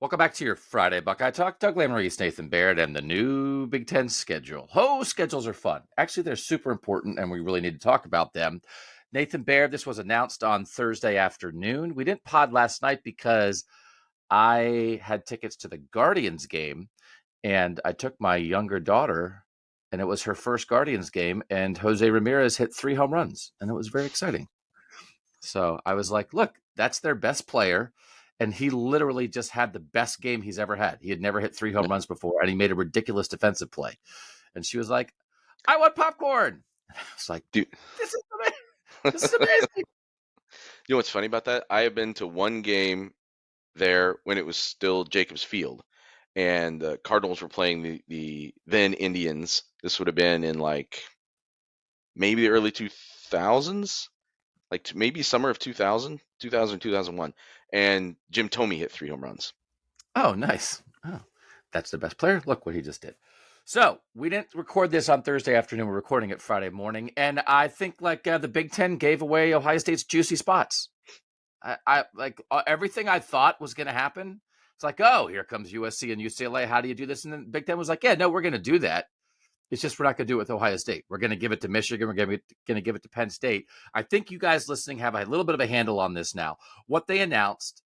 Welcome back to your Friday Buckeye Talk. Doug Lamorice, Nathan Baird, and the new Big Ten schedule. Schedules are fun. Actually, they're super important, and we really need to talk about them. Nathan Baird, this was announced on Thursday afternoon. We didn't pod last night because I had tickets to the Guardians game, and I took my younger daughter, and it was her first Guardians game, and Jose Ramirez hit 3 home runs, and it was very exciting. So I was like, look, that's their best player. And he literally just had the best game he's ever had. He had never hit 3 home runs before, and he made a ridiculous defensive play. And she was like, I want popcorn. I was like, Dude, this is amazing. This is amazing. you know what's funny about that? I have been to one game there when it was still Jacobs Field, and the Cardinals were playing the then Indians. This would have been in like maybe the early 2000s, like maybe summer of 2000, 2001. And Jim Thome hit 3 home runs. Oh, nice. Oh, that's the best player. Look what he just did. So we didn't record this on Thursday afternoon. We're recording it Friday morning. And I think the Big Ten gave away Ohio State's juicy spots. I everything I thought was going to happen. It's like, oh, here comes USC and UCLA. How do you do this? And then Big Ten was like, yeah, no, we're going to do that. It's just we're not going to do it with Ohio State. We're going to give it to Michigan. We're going to give it to Penn State. I think you guys listening have a little bit of a handle on this now. What they announced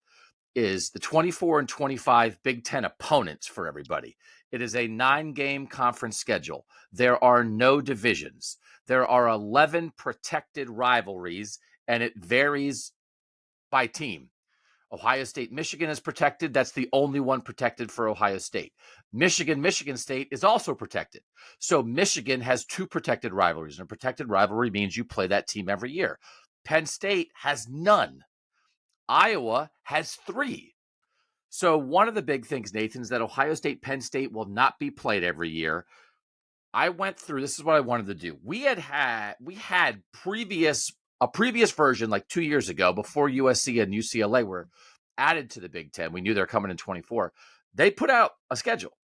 is the 24 and 25 Big Ten opponents for everybody. It is a 9-game conference schedule. There are no divisions. There are 11 protected rivalries, and it varies by team. Ohio State, Michigan is protected. That's the only one protected for Ohio State. Michigan State is also protected. So Michigan has 2 protected rivalries, and a protected rivalry means you play that team every year. Penn State has none. Iowa has 3. So one of the big things, Nathan, is that Ohio State, Penn State will not be played every year. I went through, this is what I wanted to do. We had a previous version like 2 years ago before USC and UCLA were added to the Big Ten. We knew they're coming in 24. They put out a schedule.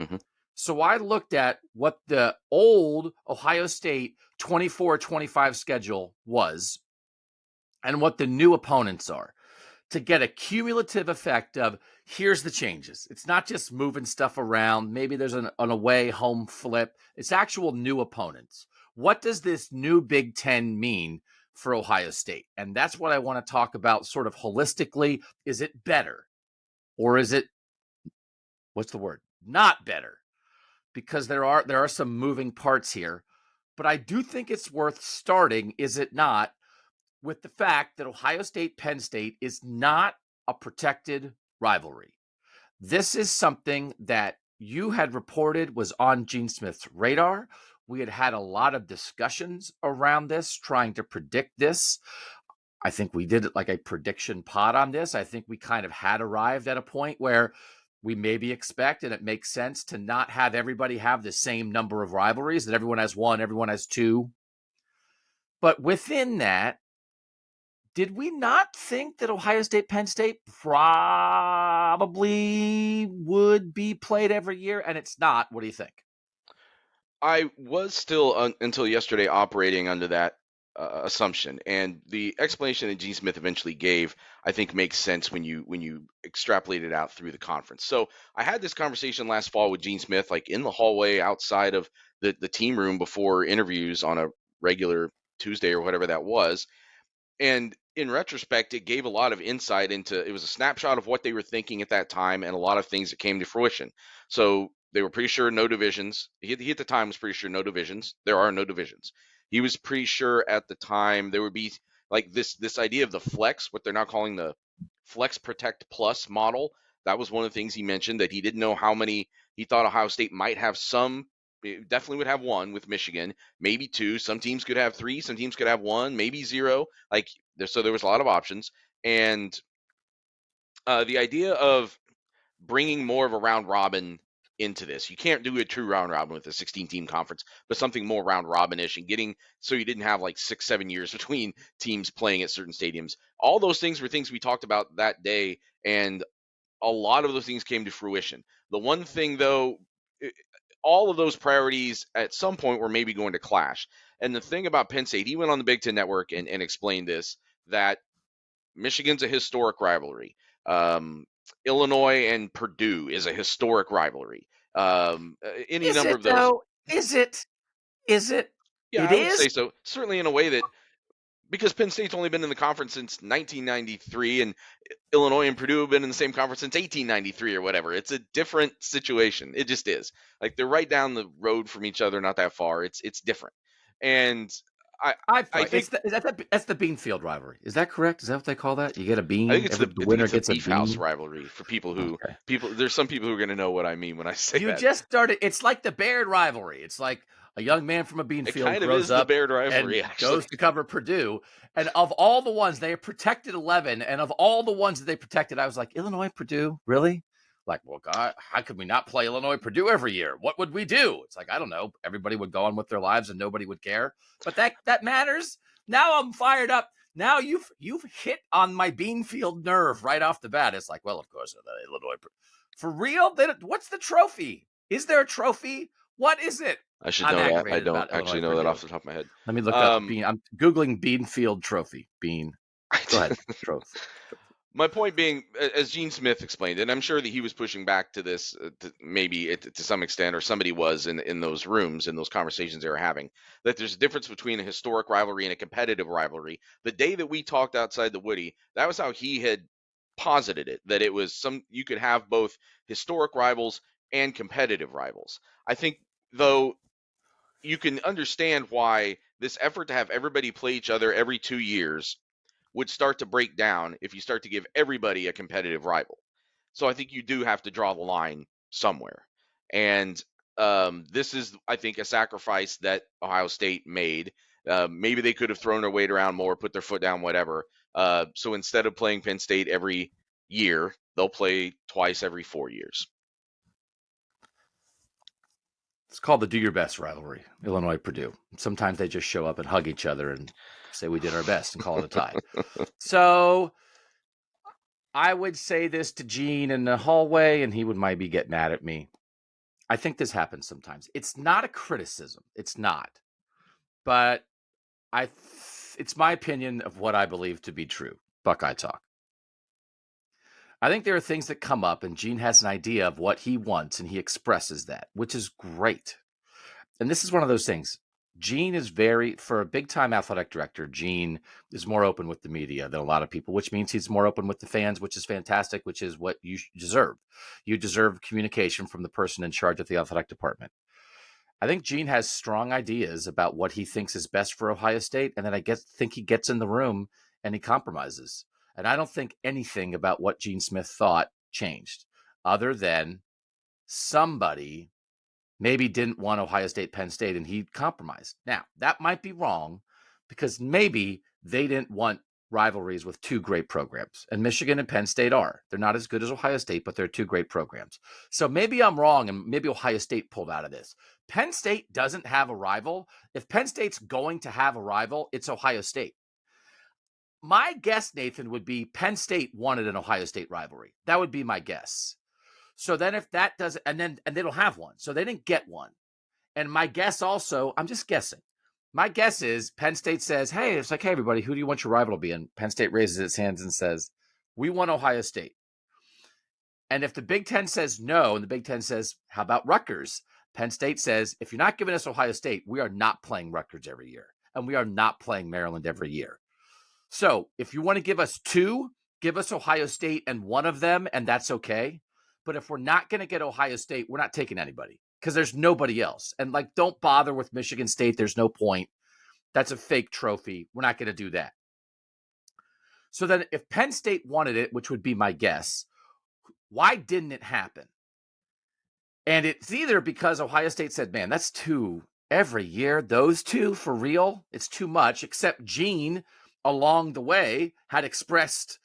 Mm-hmm. So I looked at what the old Ohio State 24-25 schedule was and what the new opponents are, to get a cumulative effect of here's the changes. It's not just moving stuff around. Maybe there's an away home flip. It's actual new opponents. What does this new Big Ten mean for Ohio State? And that's what I want to talk about sort of holistically. Is it better? Or is it, what's the word? Not better. Because there are some moving parts here. But I do think it's worth starting, is it not, with the fact that Ohio State, Penn State is not a protected rivalry. This is something that you had reported was on Gene Smith's radar. We had had a lot of discussions around this, trying to predict this. I think we did it like a prediction pod on this. I think we kind of had arrived at a point where we maybe expect, and it makes sense to not have everybody have the same number of rivalries, that everyone has 1, everyone has 2. But within that, did we not think that Ohio State, Penn State probably would be played every year? And it's not. What do you think? I was still, until yesterday, operating under that assumption, and the explanation that Gene Smith eventually gave, I think, makes sense when you extrapolate it out through the conference. So I had this conversation last fall with Gene Smith, like in the hallway outside of the team room before interviews on a regular Tuesday or whatever that was. And in retrospect, it gave a lot of insight into, it was a snapshot of what they were thinking at that time and a lot of things that came to fruition. So they were pretty sure no divisions. He at the time was pretty sure no divisions. There are no divisions. He was pretty sure at the time there would be like this idea of the flex, what they're now calling the Flex Protect Plus model. That was one of the things he mentioned, that he didn't know how many. He thought Ohio State might have some. It definitely would have 1 with Michigan, maybe 2. Some teams could have 3. Some teams could have 1, maybe 0. Like so, there was a lot of options, and the idea of bringing more of a round robin into this. You can't do a true round robin with a 16-team conference, but something more round robin-ish, and getting so you didn't have like 6-7 years between teams playing at certain stadiums. All those things were things we talked about that day, and a lot of those things came to fruition. The one thing, though, all of those priorities at some point were maybe going to clash. And the thing about Penn State, he went on the Big Ten Network and explained this, that Michigan's a historic rivalry. Illinois and Purdue is a historic rivalry. Any Is number it of those. though? Is it? Is it? Yeah, It I would is? say so. Certainly in a way that, because Penn State's only been in the conference since 1993, and Illinois and Purdue have been in the same conference since 1893 or whatever. It's a different situation. It just is. Like, they're right down the road from each other, not that far. It's different, and I I think That's the Beanfield rivalry. Is that correct? Is that what they call that? You get a I think bean. it's The I think winner it's the gets a Beef House bean. rivalry for people who Okay. people. There's some people who are going to know what I mean when I say You that. just started. It's like the Baird rivalry. It's like a young man from a It Beanfield kind of grows is the up Baird and rivalry, actually. goes to cover Purdue. And of all the ones, they protected 11. And of all the ones that they protected, I was like, Illinois, Purdue? Really? Like, well, God, how could we not play Illinois, Purdue every year? What would we do? It's like, I don't know. Everybody would go on with their lives and nobody would care. But that matters. Now I'm fired up. Now you've hit on my Beanfield nerve right off the bat. It's like, well, of course, Illinois. For real? What's the trophy? Is there a trophy? What is it? I should I'm know that. I aggravated don't about Illinois actually know that Purdue. off the top of my head. Let me look up Bean. I'm Googling Beanfield trophy. Bean. Go ahead. Trophy. My point being, as Gene Smith explained, and I'm sure that he was pushing back to this, to some extent, or somebody was in those rooms, in those conversations they were having, that there's a difference between a historic rivalry and a competitive rivalry. The day that we talked outside the Woody, that was how he had posited it, that it was you could have both historic rivals and competitive rivals. I think, though, you can understand why this effort to have everybody play each other every 2 years would start to break down if you start to give everybody a competitive rival. So I think you do have to draw the line somewhere. And this is, I think, a sacrifice that Ohio State made. Maybe they could have thrown their weight around more, put their foot down, whatever. So instead of playing Penn State every year, they'll play twice every 4 years. It's called the Do Your Best rivalry, Illinois Purdue. Sometimes they just show up and hug each other and say we did our best and call it a tie. So I would say this to Gene in the hallway, and he would maybe get mad at me. I think this happens sometimes. It's not a criticism. It's not. But it's my opinion of what I believe to be true. Buckeye talk. I think there are things that come up, and Gene has an idea of what he wants, and he expresses that, which is great. And this is one of those things. Gene is for a big time athletic director, Gene is more open with the media than a lot of people, which means he's more open with the fans, which is fantastic, which is what you deserve. You deserve communication from the person in charge of the athletic department. I think Gene has strong ideas about what he thinks is best for Ohio State. And then I think he gets in the room and he compromises. And I don't think anything about what Gene Smith thought changed, other than somebody maybe didn't want Ohio State, Penn State, and he compromised. Now, that might be wrong because maybe they didn't want rivalries with two great programs. And Michigan and Penn State are. They're not as good as Ohio State, but they're two great programs. So maybe I'm wrong, and maybe Ohio State pulled out of this. Penn State doesn't have a rival. If Penn State's going to have a rival, it's Ohio State. My guess, Nathan, would be Penn State wanted an Ohio State rivalry. That would be my guess. So then if that doesn't, and they don't have one. So they didn't get one. And my guess also, I'm just guessing. My guess is Penn State says, hey, it's like, hey, everybody, who do you want your rival to be? And Penn State raises its hands and says, we want Ohio State. And if the Big Ten says no, and the Big Ten says, how about Rutgers? Penn State says, if you're not giving us Ohio State, we are not playing Rutgers every year. And we are not playing Maryland every year. So if you want to give us two, give us Ohio State and one of them, and that's okay. But if we're not going to get Ohio State, we're not taking anybody because there's nobody else. And like, don't bother with Michigan State. There's no point. That's a fake trophy. We're not going to do that. So then if Penn State wanted it, which would be my guess, why didn't it happen? And it's either because Ohio State said, man, that's two every year. Those two for real, it's too much, except Gene along the way had expressed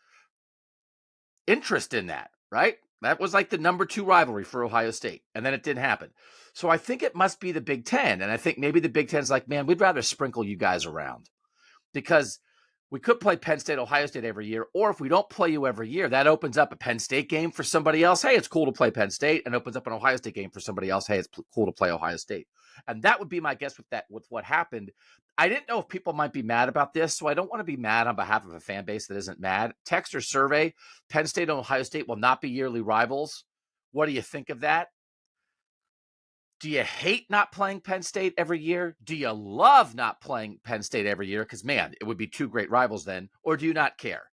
interest in that, right? That was like the number 2 rivalry for Ohio State. And then it didn't happen. So I think it must be the Big Ten. And I think maybe the Big Ten's like, man, we'd rather sprinkle you guys around because we could play Penn State, Ohio State every year, or if we don't play you every year, that opens up a Penn State game for somebody else. Hey, it's cool to play Penn State, and opens up an Ohio State game for somebody else. Hey, it's cool to play Ohio State. And that would be my guess with what happened. I didn't know if people might be mad about this, so I don't want to be mad on behalf of a fan base that isn't mad. Text or survey, Penn State and Ohio State will not be yearly rivals. What do you think of that? Do you hate not playing Penn State every year? Do you love not playing Penn State every year? Because, man, it would be two great rivals then. Or do you not care?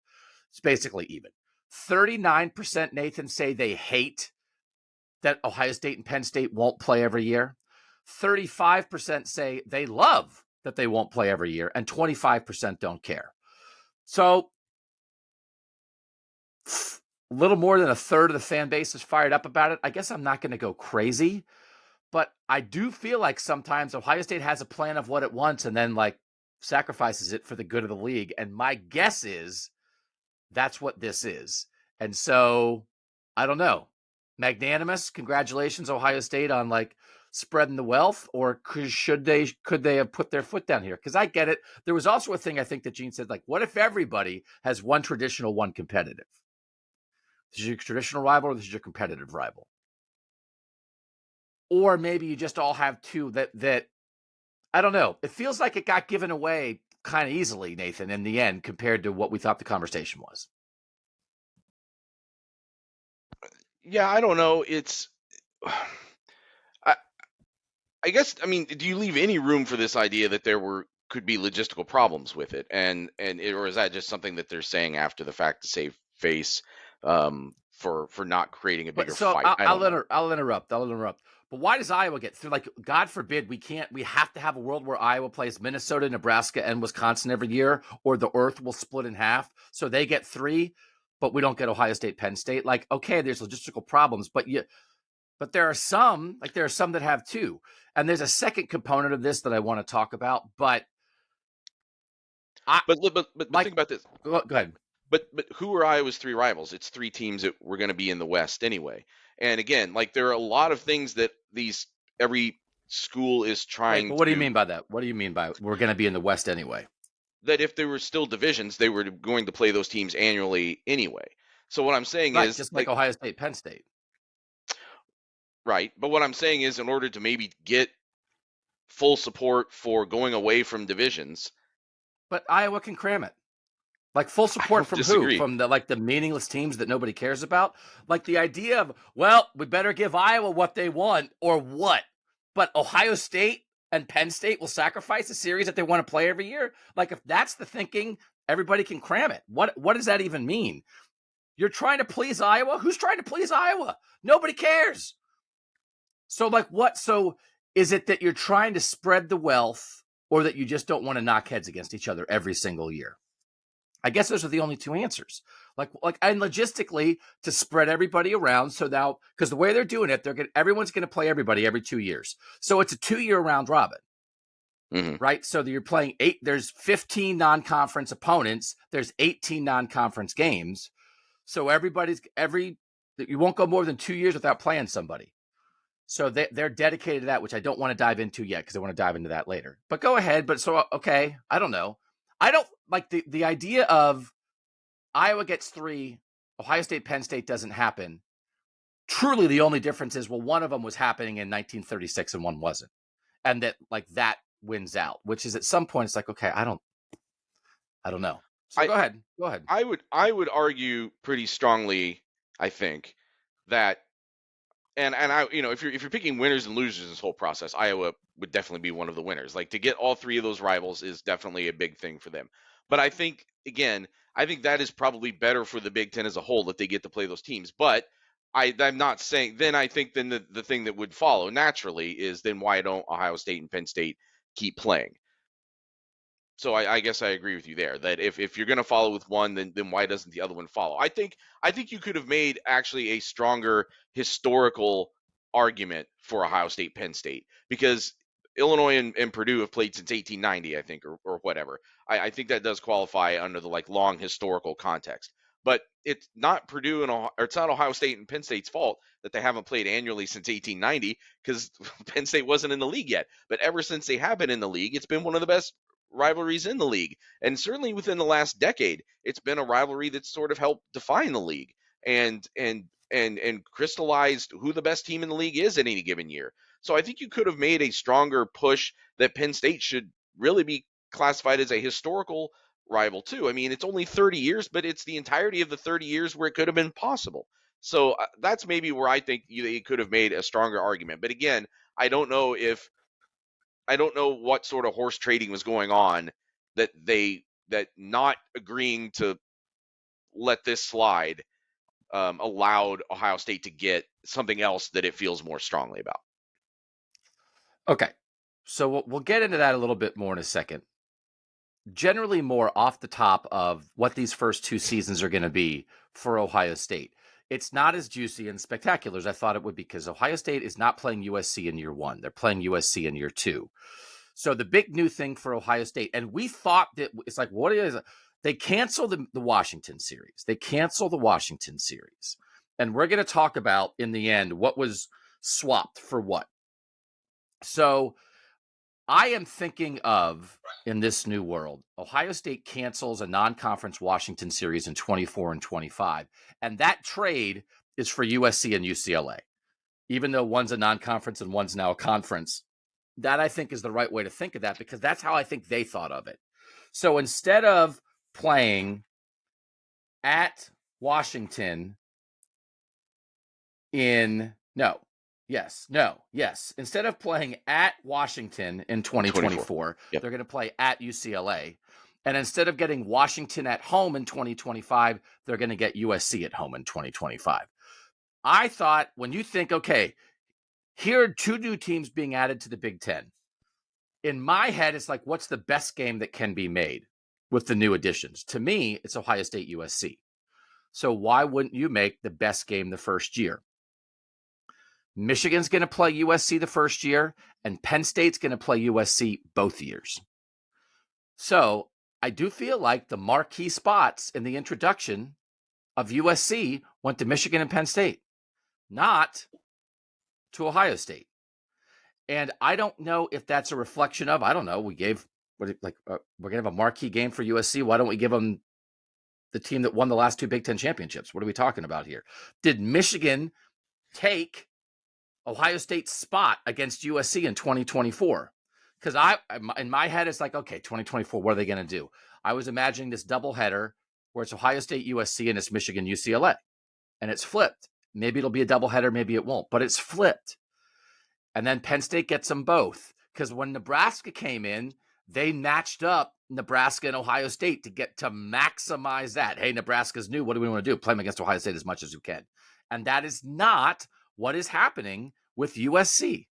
It's basically even. 39%, Nathan, say they hate that Ohio State and Penn State won't play every year. 35% say they love that they won't play every year. And 25% don't care. So a little more than a third of the fan base is fired up about it. I guess I'm not going to go crazy. But I do feel like sometimes Ohio State has a plan of what it wants and then like sacrifices it for the good of the league. And my guess is that's what this is. And so I don't know. Magnanimous, congratulations, Ohio State, on like spreading the wealth, or could they have put their foot down here? Because I get it. There was also a thing I think that Gene said, like, what if everybody has one traditional, one competitive? This is your traditional rival, or this is your competitive rival? Or maybe you just all have two that I don't know. It feels like it got given away kind of easily, Nathan, in the end, compared to what we thought the conversation was. Yeah, I don't know. It's I guess, I mean, do you leave any room for this idea that could be logistical problems with it, or is that just something that they're saying after the fact to save face, for not creating a bigger fight? I'll interrupt. But why does Iowa get through? Like, God forbid we have to have a world where Iowa plays Minnesota, Nebraska, and Wisconsin every year, or the earth will split in half. So they get 3, but we don't get Ohio State, Penn State. Like, okay, there's logistical problems, but there are some that have 2. And there's a second component of this that I want to talk about, but think about this. Go ahead. But who are Iowa's 3 rivals? It's 3 teams that were going to be in the West anyway. And again, like, there are a lot of things that every school is trying. But what do you mean by that? What do you mean by we're going to be in the West anyway? That if there were still divisions, they were going to play those teams annually anyway. So what I'm saying is, just like Ohio State, Penn State. Right. But what I'm saying is, in order to maybe get full support for going away from divisions. But Iowa can cram it. Like, full support from who? From the meaningless teams that nobody cares about? Like, the idea of, well, we better give Iowa what they want, or what? But Ohio State and Penn State will sacrifice a series that they want to play every year? Like, if that's the thinking, everybody can cram it. What does that even mean? You're trying to please Iowa? Who's trying to please Iowa? Nobody cares. So, like, what? So is it that you're trying to spread the wealth, or that you just don't want to knock heads against each other every single year? I guess those are the only 2 answers. And logistically, to spread everybody around, so now, because the way they're doing it, everyone's going to play everybody every 2 years. So it's a 2-year round robin, right? So you're playing 8. There's 15 non-conference opponents. There's 18 non-conference games. So you won't go more than 2 years without playing somebody. So they're dedicated to that, which I don't want to dive into yet, because I want to dive into that later. But go ahead. But so, okay, I don't know. I don't like the idea of Iowa gets 3, Ohio State, Penn State doesn't happen. Truly, the only difference is, well, one of them was happening in 1936 and one wasn't. And that wins out, which is, at some point, it's like, okay, I don't know. So go ahead. I would argue pretty strongly, I think, that and I, if you're picking winners and losers in this whole process, Iowa would definitely be one of the winners. Like, to get all 3 of those rivals is definitely a big thing for them. But I think, again, that is probably better for the Big Ten as a whole, that they get to play those teams. But I'm not saying, then I think then the thing that would follow naturally is, then why don't Ohio State and Penn State keep playing? So I guess I agree with you there, that if you're going to follow with one, then why doesn't the other one follow? I think you could have made actually a stronger historical argument for Ohio State, Penn State, because Illinois and Purdue have played since 1890, I think, or whatever. I think that does qualify under the long historical context. But it's not Purdue or it's not Ohio State and Penn State's fault that they haven't played annually since 1890, because Penn State wasn't in the league yet. But ever since they have been in the league, it's been one of the best rivalries in the league. And certainly within the last decade, it's been a rivalry that's sort of helped define the league and crystallized who the best team in the league is at any given year. So I think you could have made a stronger push that Penn State should really be classified as a historical rival too. I mean, it's only 30 years, but it's the entirety of the 30 years where it could have been possible. So that's maybe where I think they could have made a stronger argument. But again, I don't know what sort of horse trading was going on that not agreeing to let this slide allowed Ohio State to get something else that it feels more strongly about. Okay, so we'll get into that a little bit more in a second. Generally more off the top of what these first two seasons are going to be for Ohio State. It's not as juicy and spectacular as I thought it would be because Ohio State is not playing USC in year one. They're playing USC in year two. So the big new thing for Ohio State, and we thought that it's like, what is it? They cancel the Washington series. They cancel the Washington series. And we're going to talk about in the end what was swapped for what. So I am thinking of, in this new world, Ohio State cancels a non-conference Washington series in 24 and 25. And that trade is for USC and UCLA. Even though one's a non-conference and one's now a conference, that I think is the right way to think of that because that's how I think they thought of it. So instead of playing at Washington Instead of playing at Washington in 2024, Yep. they're going to play at UCLA. And instead of getting Washington at home in 2025, they're going to get USC at home in 2025. I thought when you think, okay, here are two new teams being added to the Big Ten. In my head, it's like, what's the best game that can be made with the new additions? To me, it's Ohio State USC. So why wouldn't you make the best game the first year? Michigan's going to play USC the first year, and Penn State's going to play USC both years. So I do feel like the marquee spots in the introduction of USC went to Michigan and Penn State, not to Ohio State. And I don't know if that's a reflection of, I don't know, we're going to have a marquee game for USC. Why don't we give them the team that won the last two Big Ten championships? What are we talking about here? Did Michigan take Ohio State's spot against USC in 2024? Because in my head, it's like, okay, 2024, what are they going to do? I was imagining this doubleheader where it's Ohio State USC and it's Michigan UCLA, and it's flipped. Maybe it'll be a doubleheader, maybe it won't, but it's flipped. And then Penn State gets them both because when Nebraska came in, they matched up Nebraska and Ohio State to maximize that. Hey, Nebraska's new. What do we want to do? Play them against Ohio State as much as you can. And that is not what is happening with USC.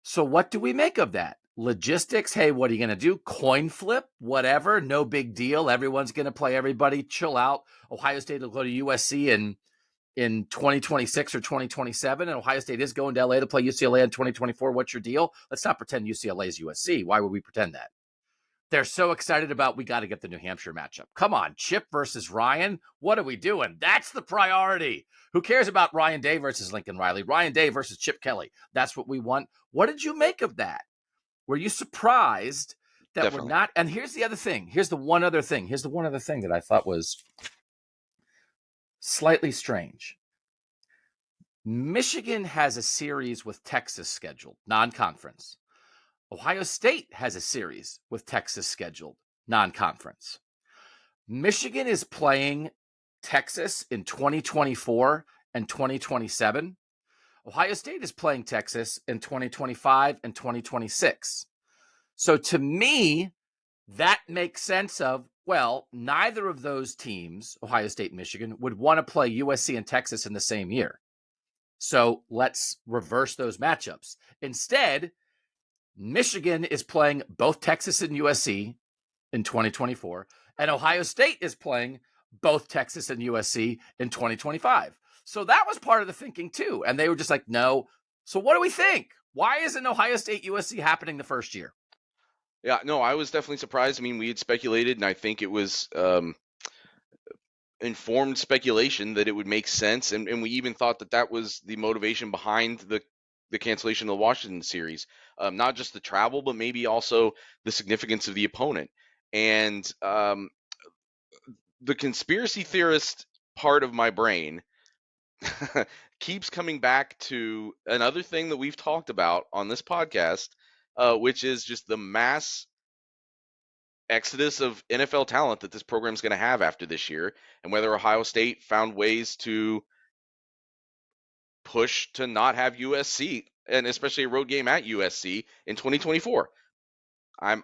So what do we make of that? Logistics, hey, what are you going to do? Coin flip, whatever, no big deal. Everyone's going to play everybody. Chill out. Ohio State will go to USC in 2026 or 2027, and Ohio State is going to LA to play UCLA in 2024. What's your deal? Let's not pretend UCLA is USC. Why would we pretend that? They're so excited about, we got to get the New Hampshire matchup. Come on, Chip versus Ryan. What are we doing? That's the priority. Who cares about Ryan Day versus Lincoln Riley? Ryan Day versus Chip Kelly. That's what we want. What did you make of that? Were you surprised that Definitely. we're not? And here's the other thing. Here's the one other thing that I thought was slightly strange. Michigan has a series with Texas scheduled, non-conference. Ohio State has a series with Texas scheduled, non-conference. Michigan is playing Texas in 2024 and 2027. Ohio State is playing Texas in 2025 and 2026. So to me, that makes sense of, well, neither of those teams, Ohio State and Michigan, would want to play USC and Texas in the same year. So let's reverse those matchups. Instead, Michigan is playing both Texas and USC in 2024, and Ohio State is playing both Texas and USC in 2025. So that was part of the thinking too. And they were just like, no. So what do we think? Why isn't Ohio State USC happening the first year? Yeah, no, I was definitely surprised. I mean, we had speculated, and I think it was informed speculation that it would make sense, and we even thought that was the motivation behind the the cancellation of the Washington series, not just the travel, but maybe also the significance of the opponent. And the conspiracy theorist part of my brain keeps coming back to another thing that we've talked about on this podcast, which is just the mass exodus of NFL talent that this program is going to have after this year, and whether Ohio State found ways to push to not have USC, and especially a road game at USC in 2024. I'm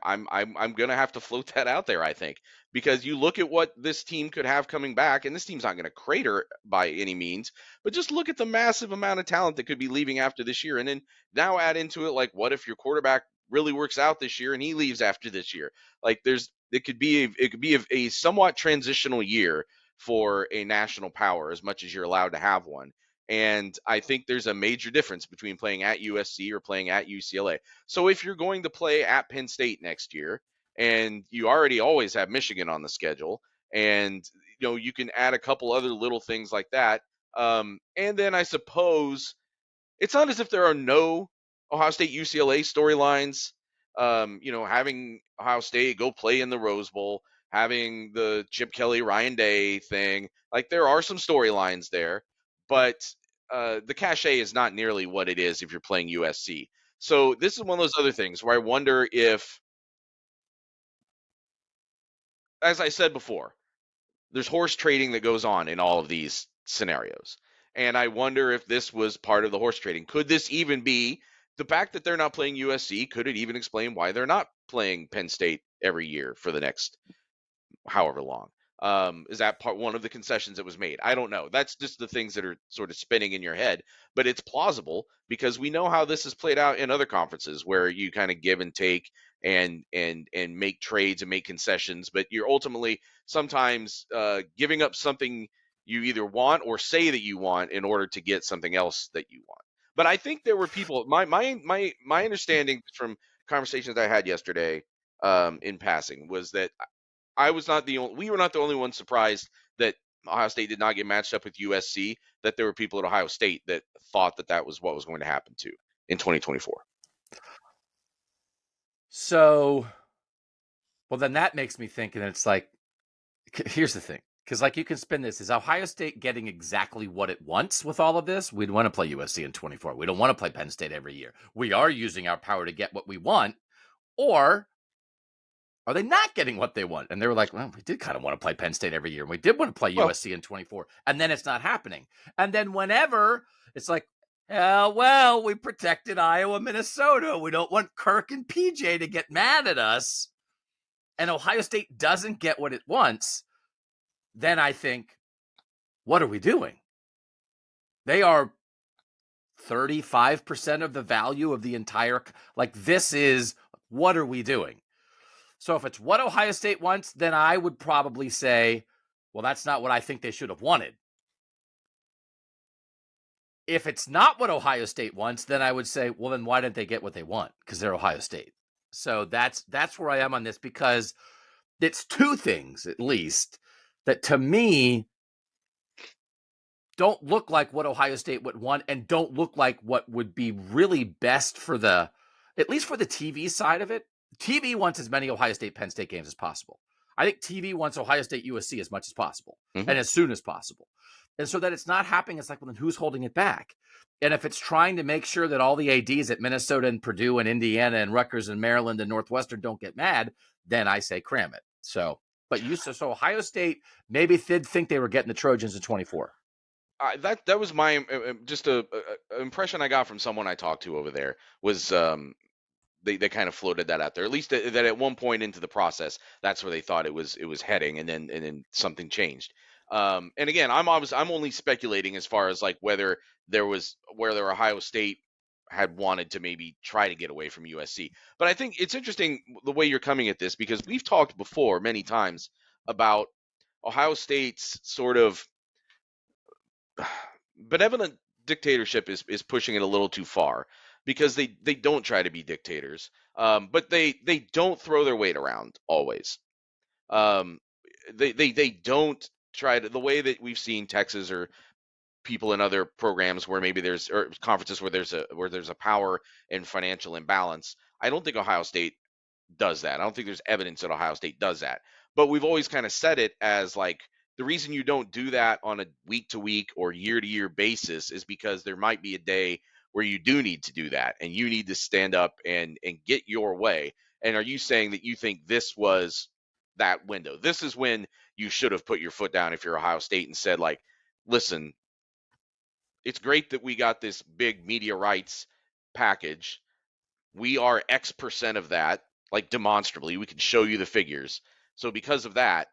gonna have to float that out there, I think, because you look at what this team could have coming back, and this team's not gonna crater by any means, but just look at the massive amount of talent that could be leaving after this year, and then now add into it, like, what if your quarterback really works out this year and he leaves after this year? Like, it could be a somewhat transitional year for a national power, as much as you're allowed to have one. And I think there's a major difference between playing at USC or playing at UCLA. So if you're going to play at Penn State next year, and you already always have Michigan on the schedule, and you can add a couple other little things like that, and then I suppose it's not as if there are no Ohio State UCLA storylines. Having Ohio State go play in the Rose Bowl, having the Chip Kelly Ryan Day thing, like there are some storylines there, but the cachet is not nearly what it is if you're playing USC. So this is one of those other things where I wonder if, as I said before, there's horse trading that goes on in all of these scenarios. And I wonder if this was part of the horse trading. Could this even be the fact that they're not playing USC? Could it even explain why they're not playing Penn State every year for the next however long? Is that one of the concessions that was made? I don't know. That's just the things that are sort of spinning in your head, but it's plausible because we know how this has played out in other conferences where you kind of give and take and make trades and make concessions, but you're ultimately sometimes giving up something you either want or say that you want in order to get something else that you want. But I think there were people. My understanding from conversations I had yesterday, in passing, was that we were not the only ones surprised that Ohio State did not get matched up with USC, that there were people at Ohio State that thought that was what was going to happen too in 2024. So, well, then that makes me think, and it's like, here's the thing. Because, like, you can spin this. Is Ohio State getting exactly what it wants with all of this? We'd want to play USC in 24. We don't want to play Penn State every year. We are using our power to get what we want. Or are they not getting what they want? And they were like, well, we did kind of want to play Penn State every year. And we did want to play USC in 24. And then it's not happening. And then whenever it's like, well, we protected Iowa, Minnesota. We don't want Kirk and PJ to get mad at us. And Ohio State doesn't get what it wants. Then I think, what are we doing? They are 35% of the value of the entire, like, this is, what are we doing? So if it's what Ohio State wants, then I would probably say, well, that's not what I think they should have wanted. If it's not what Ohio State wants, then I would say, well, then why didn't they get what they want? Because they're Ohio State. So that's where I am on this, because it's two things, at least, that to me don't look like what Ohio State would want and don't look like what would be really best for at least for the TV side of it. TV wants as many Ohio State Penn State games as possible. I think TV wants Ohio State USC as much as possible and as soon as possible. And so that it's not happening, it's like, well, then who's holding it back? And if it's trying to make sure that all the ADs at Minnesota and Purdue and Indiana and Rutgers and Maryland and Northwestern don't get mad, then I say cram it. So, but so Ohio State maybe did think they were getting the Trojans in 24. That was my just a impression I got from someone I talked to over there was they kind of floated that out there, at least that at one point into the process, that's where they thought it was heading, and then something changed. And again, I'm only speculating as far as like whether Ohio State had wanted to maybe try to get away from USC. But I think it's interesting the way you're coming at this, because we've talked before many times about Ohio State's sort of benevolent dictatorship is pushing it a little too far, because they don't try to be dictators, but they don't throw their weight around always. They don't try to, the way that we've seen Texas or people in other programs where maybe there's or conferences where there's a power and financial imbalance. I don't think Ohio State does that. I don't think there's evidence that Ohio State does that. But we've always kind of said it as like the reason you don't do that on a week to week or year to year basis is because there might be a day where you do need to do that and you need to stand up and get your way. And are you saying that you think this was that window? This is when you should have put your foot down if you're Ohio State and said like, listen, it's great that we got this big media rights package. We are X percent of that, like demonstrably. We can show you the figures. So because of that,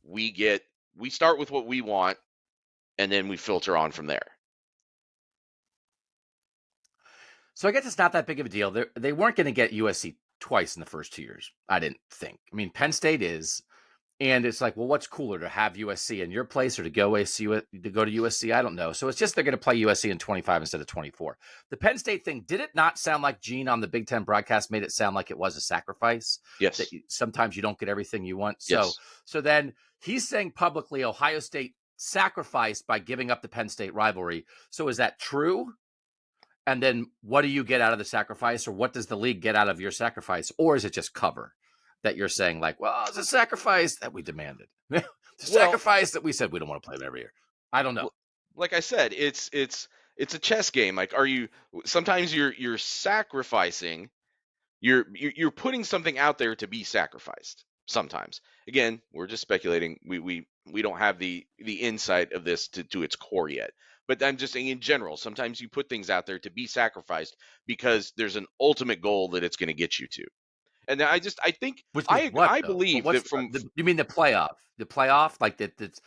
we start with what we want and then we filter on from there. So I guess it's not that big of a deal. They weren't going to get USC twice in the first 2 years, I didn't think. I mean, Penn State is, and it's like, well, what's cooler, to have USC in your place or to go to USC? I don't know. So it's just they're going to play USC in 25 instead of 24. The Penn State thing, did it not sound like Gene on the Big Ten broadcast made it sound like it was a sacrifice? Yes. That sometimes you don't get everything you want. Yes. So then he's saying publicly Ohio State sacrificed by giving up the Penn State rivalry. So is that true? And then what do you get out of the sacrifice, or what does the league get out of your sacrifice? Or is it just cover that you're saying like, well, it's a sacrifice that we demanded. Sacrifice that we said we don't want to play them every year. I don't know. Like I said, it's a chess game. Like, sometimes you're sacrificing, you're putting something out there to be sacrificed. Sometimes, again, we're just speculating. We don't have the insight of this to its core yet. But I'm just saying in general, sometimes you put things out there to be sacrificed because there's an ultimate goal that it's going to get you to. And I think I believe that from you mean the playoff, like that's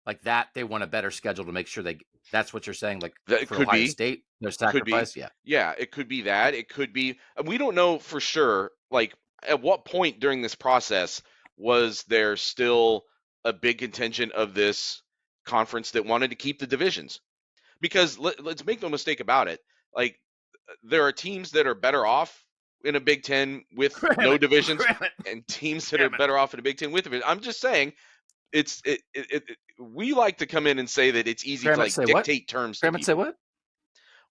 like that they want a better schedule to make sure that's what you're saying, like that for could Ohio be State, their sacrifice. Yeah, it could be that. It could be. We don't know for sure. Like, at what point during this process was there still a big contingent of this conference that wanted to keep the divisions? Because let's make no mistake about it. Like, there are teams that are better off in a Big Ten with no divisions, and teams that are better off in a Big Ten with divisions. I'm just saying, we like to come in and say that it's easy to like dictate terms to people. Say what?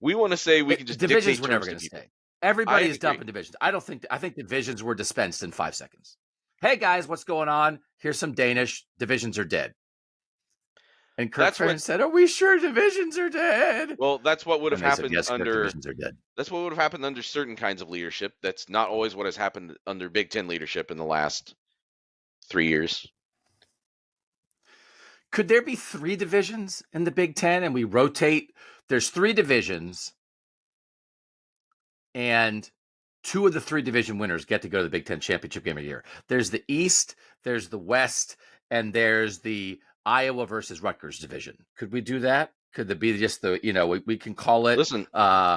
We want to say we can just divisions dictate were never terms to people. Stay. Everybody is dumping divisions. I think divisions were dispensed in 5 seconds. Hey guys, what's going on? Here's some Danish. Divisions are dead. And Kirk said, "Are we sure divisions are dead?" Well, that's what would have happened under divisions are dead. That's what would have happened under certain kinds of leadership. That's not always what has happened under Big Ten leadership in the last 3 years. Could there be 3 divisions in the Big Ten and we rotate? There's 3 divisions, and 2 of the 3 division winners get to go to the Big Ten championship game of the year. There's the East, there's the West, and there's the Iowa versus Rutgers division. Could we do that? Could there be just we can call it the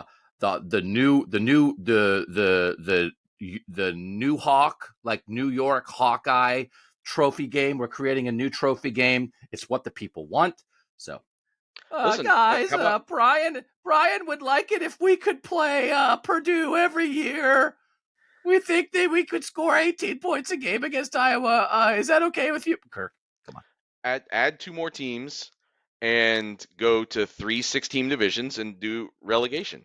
new Hawk, like New York Hawkeye trophy game. We're creating a new trophy game. It's what the people want. So guys, Brian would like it if we could play Purdue every year. We think that we could score 18 points a game against Iowa. Is that okay with you, Kirk? Come on. Add 2 more teams and go to 3 6-team divisions and do relegation.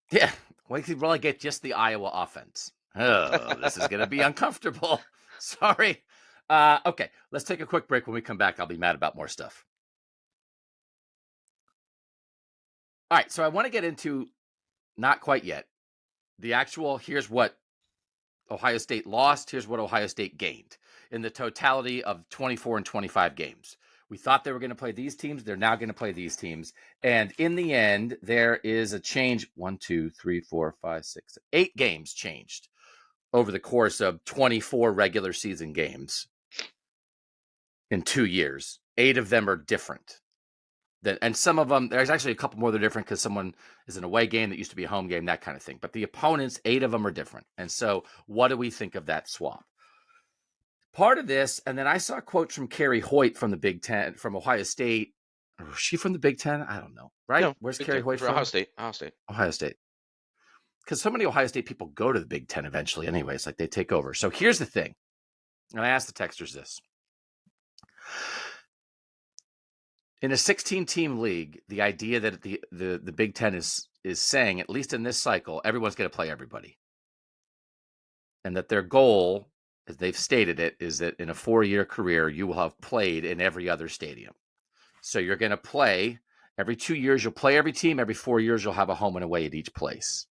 Yeah, we could relegate just the Iowa offense. Oh, this is going to be uncomfortable. Sorry. Okay, let's take a quick break. When we come back, I'll be mad about more stuff. All right, so I want to get into, not quite yet, the actual, here's what Ohio State lost, here's what Ohio State gained in the totality of 24 and 25 games. We thought they were going to play these teams. They're now going to play these teams. And in the end, there is a change. 1, 2, 3, 4, 5, 6, 8 games changed over the course of 24 regular season games in 2 years. 8 of them are different. And some of them, there's actually a couple more that are different because someone is an away game that used to be a home game, that kind of thing. But the opponents, 8 of them are different. And so what do we think of that swap? Part of this, and then I saw quotes from Carrie Hoyt from the Big Ten, from Ohio State. Was she from the Big Ten? I don't know. Right? No, where's Carrie Hoyt from? Ohio State. Ohio State. Because so many Ohio State people go to the Big Ten eventually anyways, like they take over. So here's the thing. And I asked the texters this. In a 16-team league, the idea that the Big Ten is saying, at least in this cycle, everyone's going to play everybody, and that their goal, as they've stated it, is that in a 4-year career, you will have played in every other stadium. So you're going to play every 2 years. You'll play every team. Every 4 years, you'll have a home and away at each place.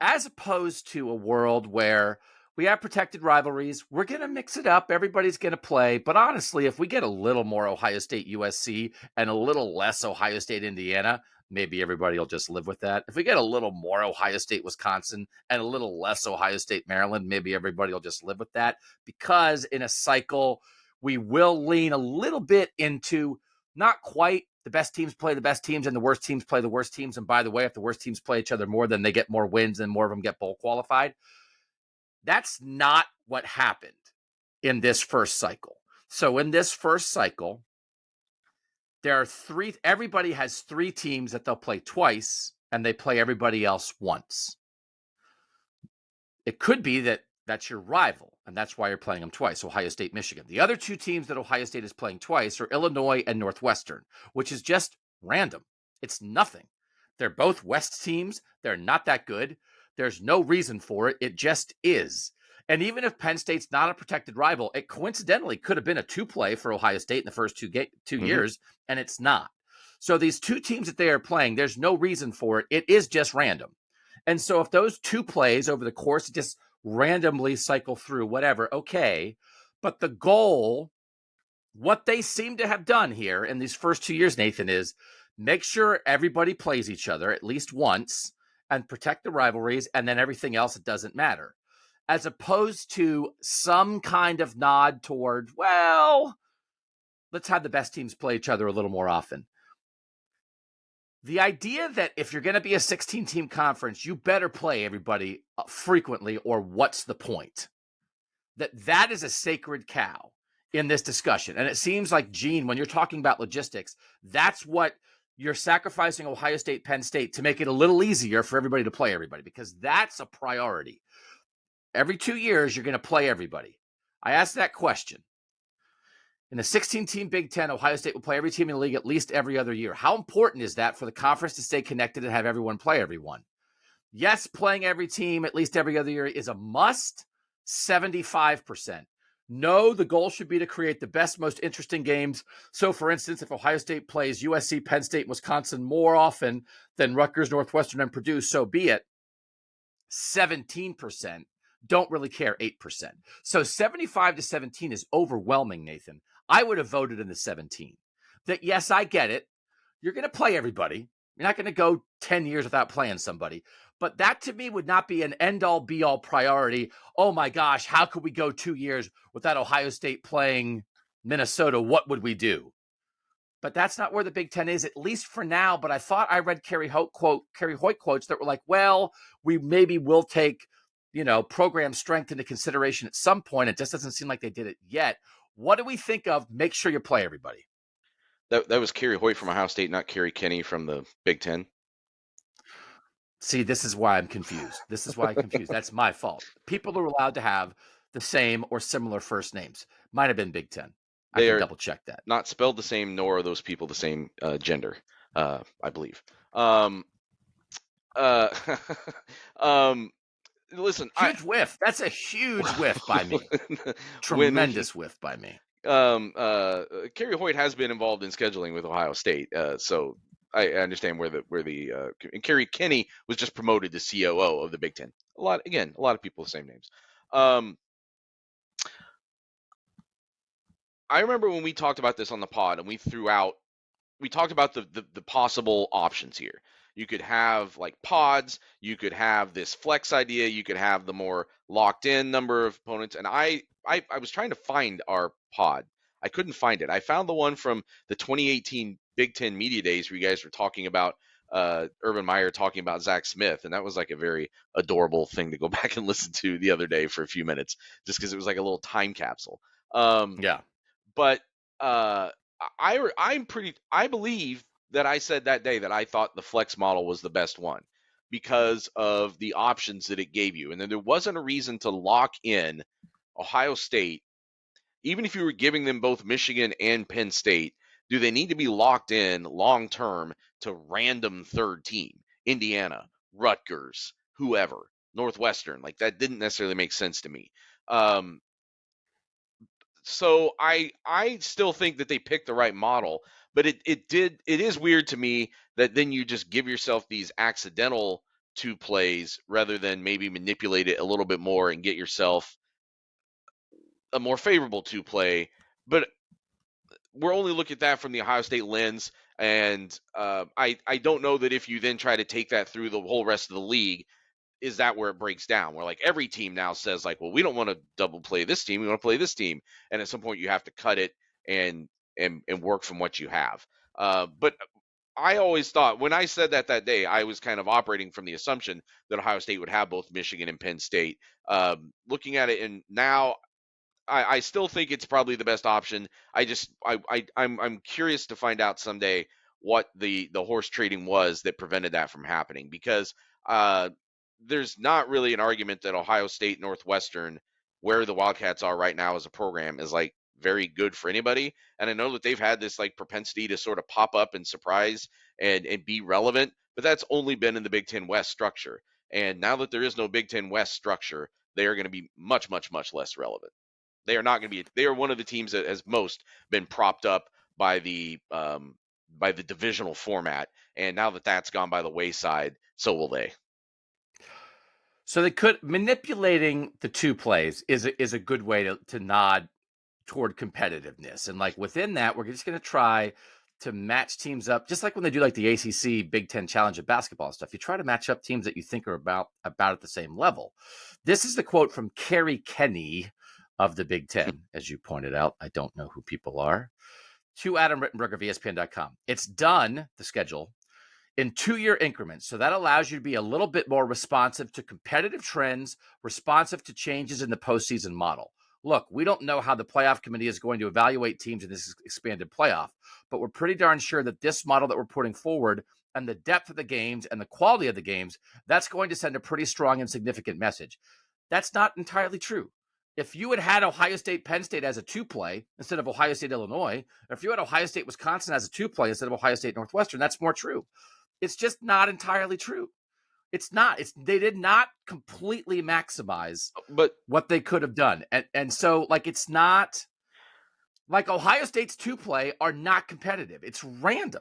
As opposed to a world where we have protected rivalries, we're going to mix it up. Everybody's going to play. But honestly, if we get a little more Ohio State USC and a little less Ohio State Indiana, maybe everybody will just live with that. If we get a little more Ohio State Wisconsin and a little less Ohio State Maryland, maybe everybody will just live with that, because in a cycle, we will lean a little bit into not quite the best teams play the best teams and the worst teams play the worst teams. And by the way, if the worst teams play each other more, then they get more wins and more of them get bowl qualified. That's not what happened in this first cycle. So in this first cycle, there are everybody has 3 teams that they'll play twice, and they play everybody else once. It could be that that's your rival, and that's why you're playing them twice, Ohio State, Michigan. The other 2 teams that Ohio State is playing twice are Illinois and Northwestern, which is just random. It's nothing. They're both West teams. They're not that good. There's no reason for it. It just is. And even if Penn State's not a protected rival, it coincidentally could have been a 2-play for Ohio State in the first 2 years, and it's not. So these 2 teams that they are playing, there's no reason for it. It is just random. And so if those 2 plays over the course just randomly cycle through, whatever, okay. But the goal, what they seem to have done here in these first 2 years, Nathan, is make sure everybody plays each other at least once and protect the rivalries, and then everything else, it doesn't matter. As opposed to some kind of nod toward, well, let's have the best teams play each other a little more often. The idea that if you're going to be a 16-team conference, you better play everybody frequently, or what's the point? That is a sacred cow in this discussion. And it seems like, Gene, when you're talking about logistics, that's what you're sacrificing Ohio State, Penn State to make it a little easier for everybody to play everybody, because that's a priority. Every 2 years, you're going to play everybody. I asked that question. In a 16-team Big Ten, Ohio State will play every team in the league at least every other year. How important is that for the conference to stay connected and have everyone play everyone? Yes, playing every team at least every other year is a must, 75%. No, the goal should be to create the best, most interesting games. So, for instance, if Ohio State plays USC, Penn State, Wisconsin more often than Rutgers, Northwestern, and Purdue, so be it. 17% don't really care, 8%. So 75 to 17 is overwhelming, Nathan. I would have voted in the 17. That, yes, I get it. You're going to play everybody. You're not going to go 10 years without playing somebody. But that, to me, would not be an end-all, be-all priority. Oh, my gosh, how could we go 2 years without Ohio State playing Minnesota? What would we do? But that's not where the Big Ten is, at least for now. But I thought I read Kerry Hoyt quotes that were like, well, we maybe will take, program strength into consideration at some point. It just doesn't seem like they did it yet. What do we think of? Make sure you play everybody. That was Kerry Hoyt from Ohio State, not Kerry Kenny from the Big Ten. See, this is why I'm confused. That's my fault. People are allowed to have the same or similar first names. Might have been Big Ten. I can double check that. Not spelled the same, nor are those people the same gender, I believe. Listen, huge whiff. That's a huge whiff by me. Tremendous whiff by me. Kerry Hoyt has been involved in scheduling with Ohio State, so I understand where the and Kerry Kenny was just promoted to COO of the Big Ten. A lot of people with the same names. I remember when we talked about this on the pod, and we talked about the possible options here. You could have like pods, you could have this flex idea, you could have the more locked in number of opponents. And I was trying to find our pod. I couldn't find it. I found the one from the 2018 Big Ten Media Days where you guys were talking about Urban Meyer talking about Zach Smith, and that was like a very adorable thing to go back and listen to the other day for a few minutes, just because it was like a little time capsule. Yeah. But I believe that I said that day that I thought the flex model was the best one because of the options that it gave you. And then there wasn't a reason to lock in Ohio State, even if you were giving them both Michigan and Penn State. Do they need to be locked in long term to random third team? Indiana, Rutgers, whoever, Northwestern. Like that didn't necessarily make sense to me. Um, so I still think that they picked the right model, but it is weird to me that then you just give yourself these accidental two plays rather than maybe manipulate it a little bit more and get yourself a more favorable two play. But we're only looking at that from the Ohio State lens, and I don't know that if you then try to take that through the whole rest of the league, is that where it breaks down? Where like every team now says like, well, we don't want to double play this team, we want to play this team, and at some point you have to cut it and and work from what you have. But I always thought when I said that day, I was kind of operating from the assumption that Ohio State would have both Michigan and Penn State. Looking at it, and now I still think it's probably the best option. I'm curious to find out someday what the horse trading was that prevented that from happening, because uh, there's not really an argument that Ohio State Northwestern, where the Wildcats are right now as a program, is like very good for anybody. And I know that they've had this like propensity to sort of pop up and surprise and be relevant, but that's only been in the Big Ten West structure. And now that there is no Big Ten West structure, they are going to be much, much, much less relevant. They are not going to be. They are one of the teams that has most been propped up by the divisional format, and now that that's gone by the wayside, so will they. So they could manipulating the two plays is a good way to nod toward competitiveness, and like within that, we're just going to try to match teams up, just like when they do like the ACC Big Ten Challenge of basketball and stuff. You try to match up teams that you think are about at the same level. This is the quote from Kerry Kenny of the Big Ten, as you pointed out. I don't know who people are. To Adam Rittenberg of ESPN.com. It's done, the schedule, in 2-year increments. So that allows you to be a little bit more responsive to competitive trends, responsive to changes in the postseason model. Look, we don't know how the playoff committee is going to evaluate teams in this expanded playoff, but we're pretty darn sure that this model that we're putting forward and the depth of the games and the quality of the games, that's going to send a pretty strong and significant message. That's not entirely true. If you had Ohio State Penn State as a 2-play instead of Ohio State Illinois, or if you had Ohio State Wisconsin as a 2-play instead of Ohio State Northwestern, that's more true. It's just not entirely true. It's not. They did not completely maximize But what they could have done. And so like it's not like Ohio State's 2-play are not competitive. It's random.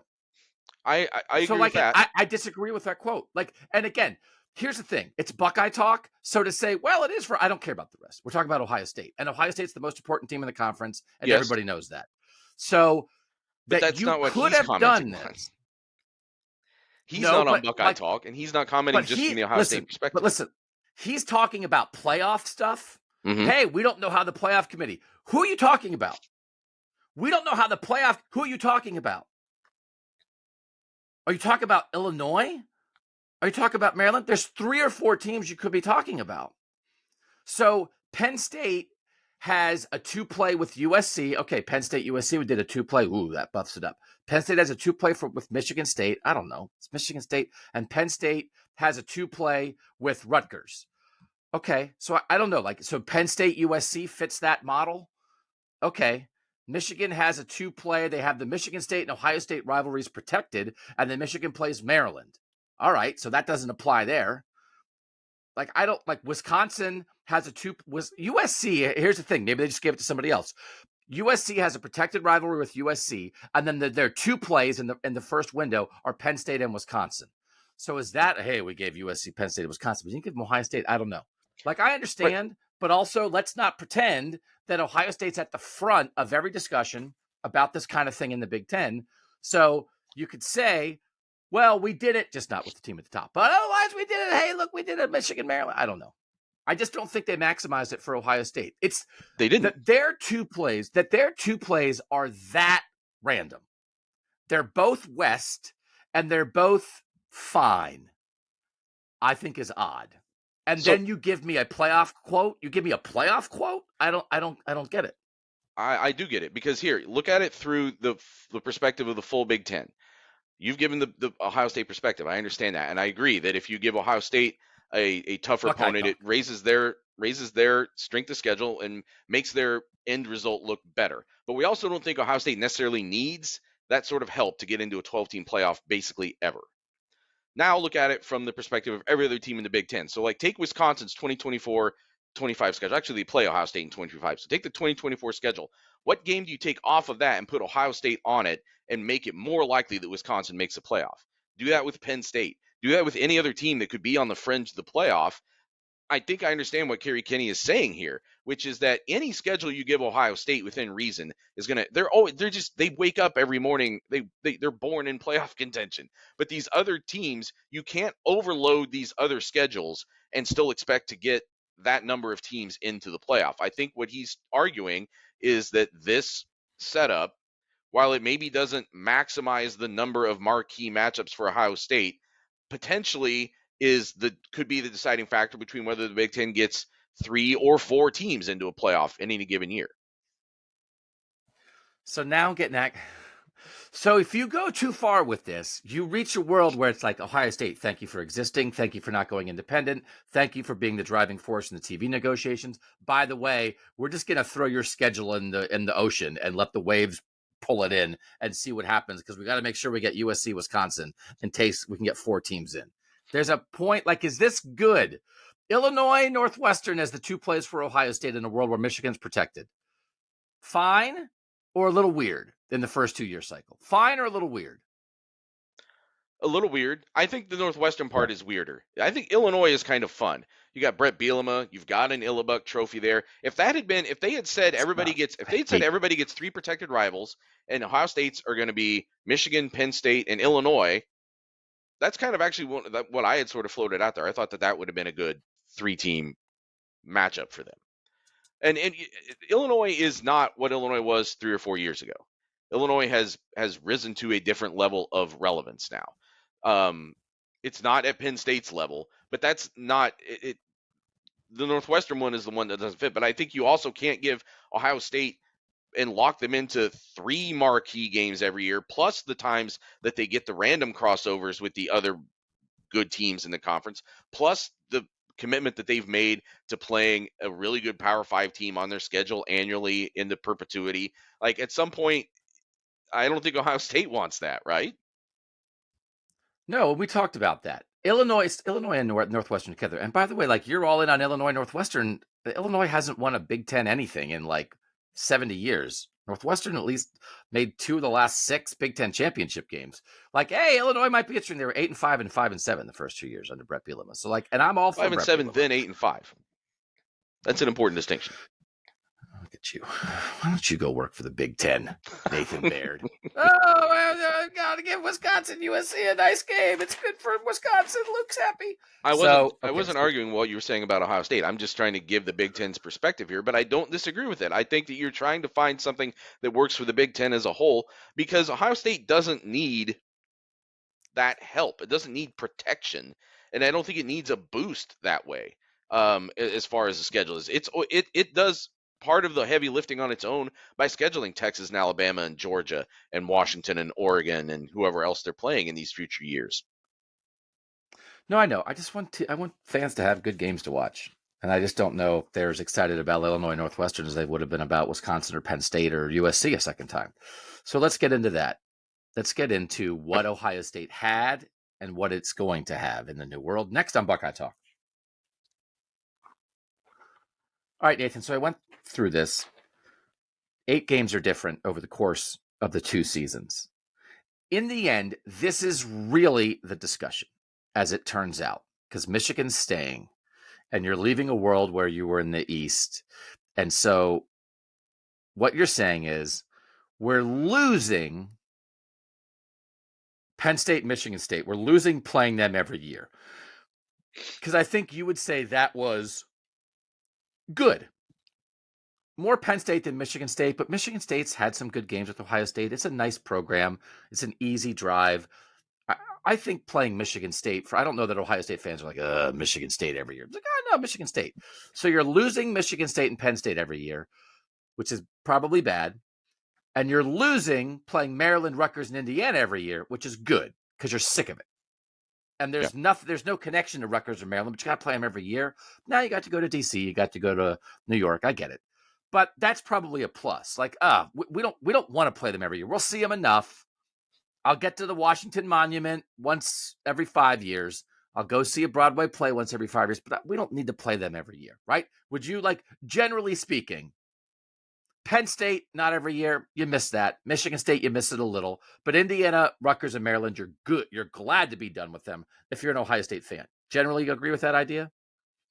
I agree So with like that. I disagree with that quote. Like, and again, here's the thing. It's Buckeye talk. So to say, well, it is I don't care about the rest. We're talking about Ohio State. And Ohio State's the most important team in the conference, and Yes, everybody knows that. So but that that's you not what could he's have done commenting on. this. He's No, not on but Buckeye like Talk, and he's not commenting But just from the Ohio State perspective. listen, he's talking about playoff stuff. Mm-hmm. Hey, we don't know how the playoff committee. Who are you talking about? We don't know how the playoff. Who are you talking about? Are you talking about Illinois? Are you talking about Maryland? There's 3 or 4 teams you could be talking about. So Penn State has a 2-play with USC. Okay, Penn State, USC, we did a 2-play. Ooh, that buffs it up. Penn State has a 2-play with Michigan State. I don't know. It's Michigan State. And Penn State has a 2-play with Rutgers. Okay, so I don't know. Like, so Penn State, USC fits that model. Okay, Michigan has a 2-play. They have the Michigan State and Ohio State rivalries protected, and then Michigan plays Maryland. All right, so that doesn't apply there. Like, I don't like Wisconsin has a 2 was USC. Here's the thing. Maybe they just gave it to somebody else. USC has a protected rivalry with USC, and then their 2 plays in the first window are Penn State and Wisconsin. So is that, hey, we gave USC, Penn State, and Wisconsin, but you didn't give them Ohio State? I don't know. Like, I Right. understand, but also let's not pretend that Ohio State's at the front of every discussion about this kind of thing in the Big Ten. So you could say, well, we did it, just not with the team at the top. But otherwise, we did it. Hey, look, we did it, Michigan, Maryland. I don't know. I just don't think they maximized it for Ohio State. It's They didn't. that their two plays are that random. They're both West, and they're both fine. I think is odd. And So then you give me a playoff quote. You give me a playoff quote. I don't get it. I do get it, because here, look at it through the perspective of the full Big Ten. You've given the Ohio State perspective. I understand that, and I agree that if you give Ohio State a tougher Buckeye opponent, talk. it raises their strength of schedule and makes their end result look better. But we also don't think Ohio State necessarily needs that sort of help to get into a 12-team playoff basically ever. Now look at it from the perspective of every other team in the Big Ten. So, like, take Wisconsin's 2024-25 schedule. Actually, they play Ohio State in 2025. So take the 2024 schedule. What game do you take off of that and put Ohio State on it and make it more likely that Wisconsin makes a playoff? Do that with Penn State. Do that with any other team that could be on the fringe of the playoff. I think I understand what Kerry Kenny is saying here, which is that any schedule you give Ohio State within reason is gonna they wake up every morning, they're born in playoff contention. But these other teams, you can't overload these other schedules and still expect to get that number of teams into the playoff. I think what he's arguing is that this setup, while it maybe doesn't maximize the number of marquee matchups for Ohio State, potentially could be the deciding factor between whether the Big Ten gets 3 or 4 teams into a playoff in any given year. So now getting at, so if you go too far with this, you reach a world where it's like Ohio State, thank you for existing, thank you for not going independent, thank you for being the driving force in the TV negotiations. By the way, we're just going to throw your schedule in the ocean and let the waves pull it in and see what happens, because we got to make sure we get USC, Wisconsin in case we can get 4 teams in. There's a point, like, is this good? Illinois, Northwestern as the 2 plays for Ohio State in a world where Michigan's protected. Fine or a little weird in the first 2-year cycle? Fine or a little weird? A little weird. I think the Northwestern part is weirder. I think Illinois is kind of fun. You got Brett Bielema. You've got an Illabuck trophy there. If they had said everybody gets 3 protected rivals, and Ohio State's are going to be Michigan, Penn State, and Illinois, that's kind of actually what I had sort of floated out there. I thought that would have been a good 3-team matchup for them. And Illinois is not what Illinois was 3 or 4 years ago. Illinois has risen to a different level of relevance now. It's not at Penn State's level, but that's not it. The Northwestern one is the one that doesn't fit. But I think you also can't give Ohio State and lock them into 3 marquee games every year, plus the times that they get the random crossovers with the other good teams in the conference, plus the commitment that they've made to playing a really good Power 5 team on their schedule annually into perpetuity. Like, at some point, I don't think Ohio State wants that, right? No, we talked about that. Illinois and Northwestern together. And by the way, like, you're all in on Illinois, Northwestern. Illinois hasn't won a Big Ten anything in like 70 years. Northwestern at least made 2 of the last 6 Big Ten championship games. Like, hey, Illinois might be interesting. They were 8-5 and 5-7 the first 2 years under Brett Bielema. So, like, and I'm all for 5-7, Bielema. then 8-5. That's an important distinction. Look at you. Why don't you go work for the Big Ten, Nathan Baird? I gotta give Wisconsin USC a nice game. It's good for Wisconsin. Luke's happy. I wasn't arguing what you were saying about Ohio State. I'm just trying to give the Big Ten's perspective here, but I don't disagree with it. I think that you're trying to find something that works for the Big Ten as a whole, because Ohio State doesn't need that help. It doesn't need protection, and I don't think it needs a boost that way. As far as the schedule is, it does part of the heavy lifting on its own by scheduling Texas and Alabama and Georgia and Washington and Oregon and whoever else they're playing in these future years. No, I know. I want fans to have good games to watch. And I just don't know if they're as excited about Illinois Northwestern as they would have been about Wisconsin or Penn State or USC a second time. So let's get into that. Let's get into what Ohio State had and what it's going to have in the new world. Next on Buckeye Talk. All right, Nathan. So I went through this. 8 games are different over the course of the 2 seasons. In the end, this is really the discussion, as it turns out, because Michigan's staying and you're leaving a world where you were in the East. And so what you're saying is we're losing Penn State, Michigan State. We're losing playing them every year. Because I think you would say that was good. More Penn State than Michigan State, but Michigan State's had some good games with Ohio State. It's a nice program. It's an easy drive. I think playing Michigan State, I don't know that Ohio State fans are like, Michigan State every year. It's like, no, Michigan State. So you're losing Michigan State and Penn State every year, which is probably bad. And you're losing playing Maryland, Rutgers, and Indiana every year, which is good because you're sick of it. And there's no connection to Rutgers or Maryland, but you got to play them every year. Now you got to go to DC, you got to go to New York. I get it. But that's probably a plus. Like, we don't want to play them every year. We'll see them enough. I'll get to the Washington Monument once every 5 years. I'll go see a Broadway play once every 5 years, but we don't need to play them every year, right? Would you, like, generally speaking, Penn State, not every year, you miss that. Michigan State, you miss it a little. But Indiana, Rutgers, and Maryland, you're good. You're glad to be done with them if you're an Ohio State fan. Generally, you agree with that idea?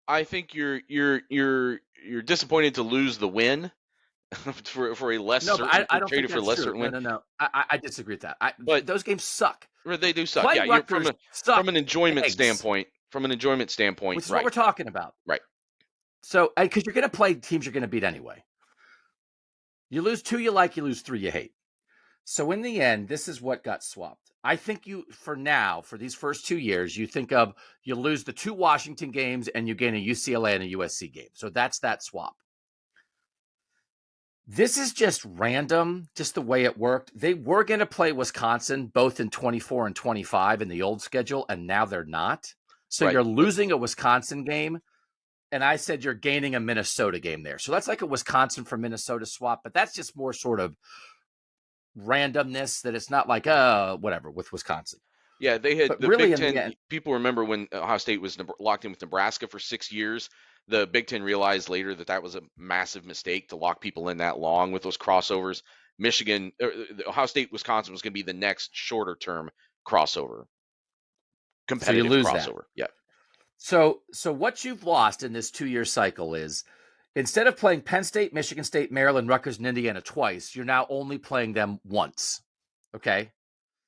I think you're disappointed to lose the win for a less No, but certain I don't think traded for a that's less true. certain No, win. no, no. I disagree with that. But Those games suck. they do suck. Yeah, Playing you're Rutgers from suck an enjoyment eggs, standpoint. From an enjoyment standpoint, which is what right, we're talking about. right. So, because you're going to play teams you're going to beat anyway. You lose 2 you like, you lose 3 you hate. So in the end, this is what got swapped. I think for these first 2 years, you think of you lose the 2 Washington games and you gain a UCLA and a USC game. So that's that swap. This is just random, just the way it worked. They were going to play Wisconsin both in 24 and 25 in the old schedule, and now they're not. So Right. you're losing a Wisconsin game, and I said you're gaining a Minnesota game there. So that's like a Wisconsin for Minnesota swap, but that's just more sort of randomness that it's not like, whatever with Wisconsin. Yeah, they had But the really, Big in the Ten. end, People remember when Ohio State was locked in with Nebraska for 6 years. The Big Ten realized later that that was a massive mistake to lock people in that long with those crossovers. Ohio State, Wisconsin was going to be the next shorter term crossover, so you competitive lose that. crossover. Yeah, So what you've lost in this 2-year cycle is instead of playing Penn State, Michigan State, Maryland, Rutgers, and Indiana twice, you're now only playing them once. Okay.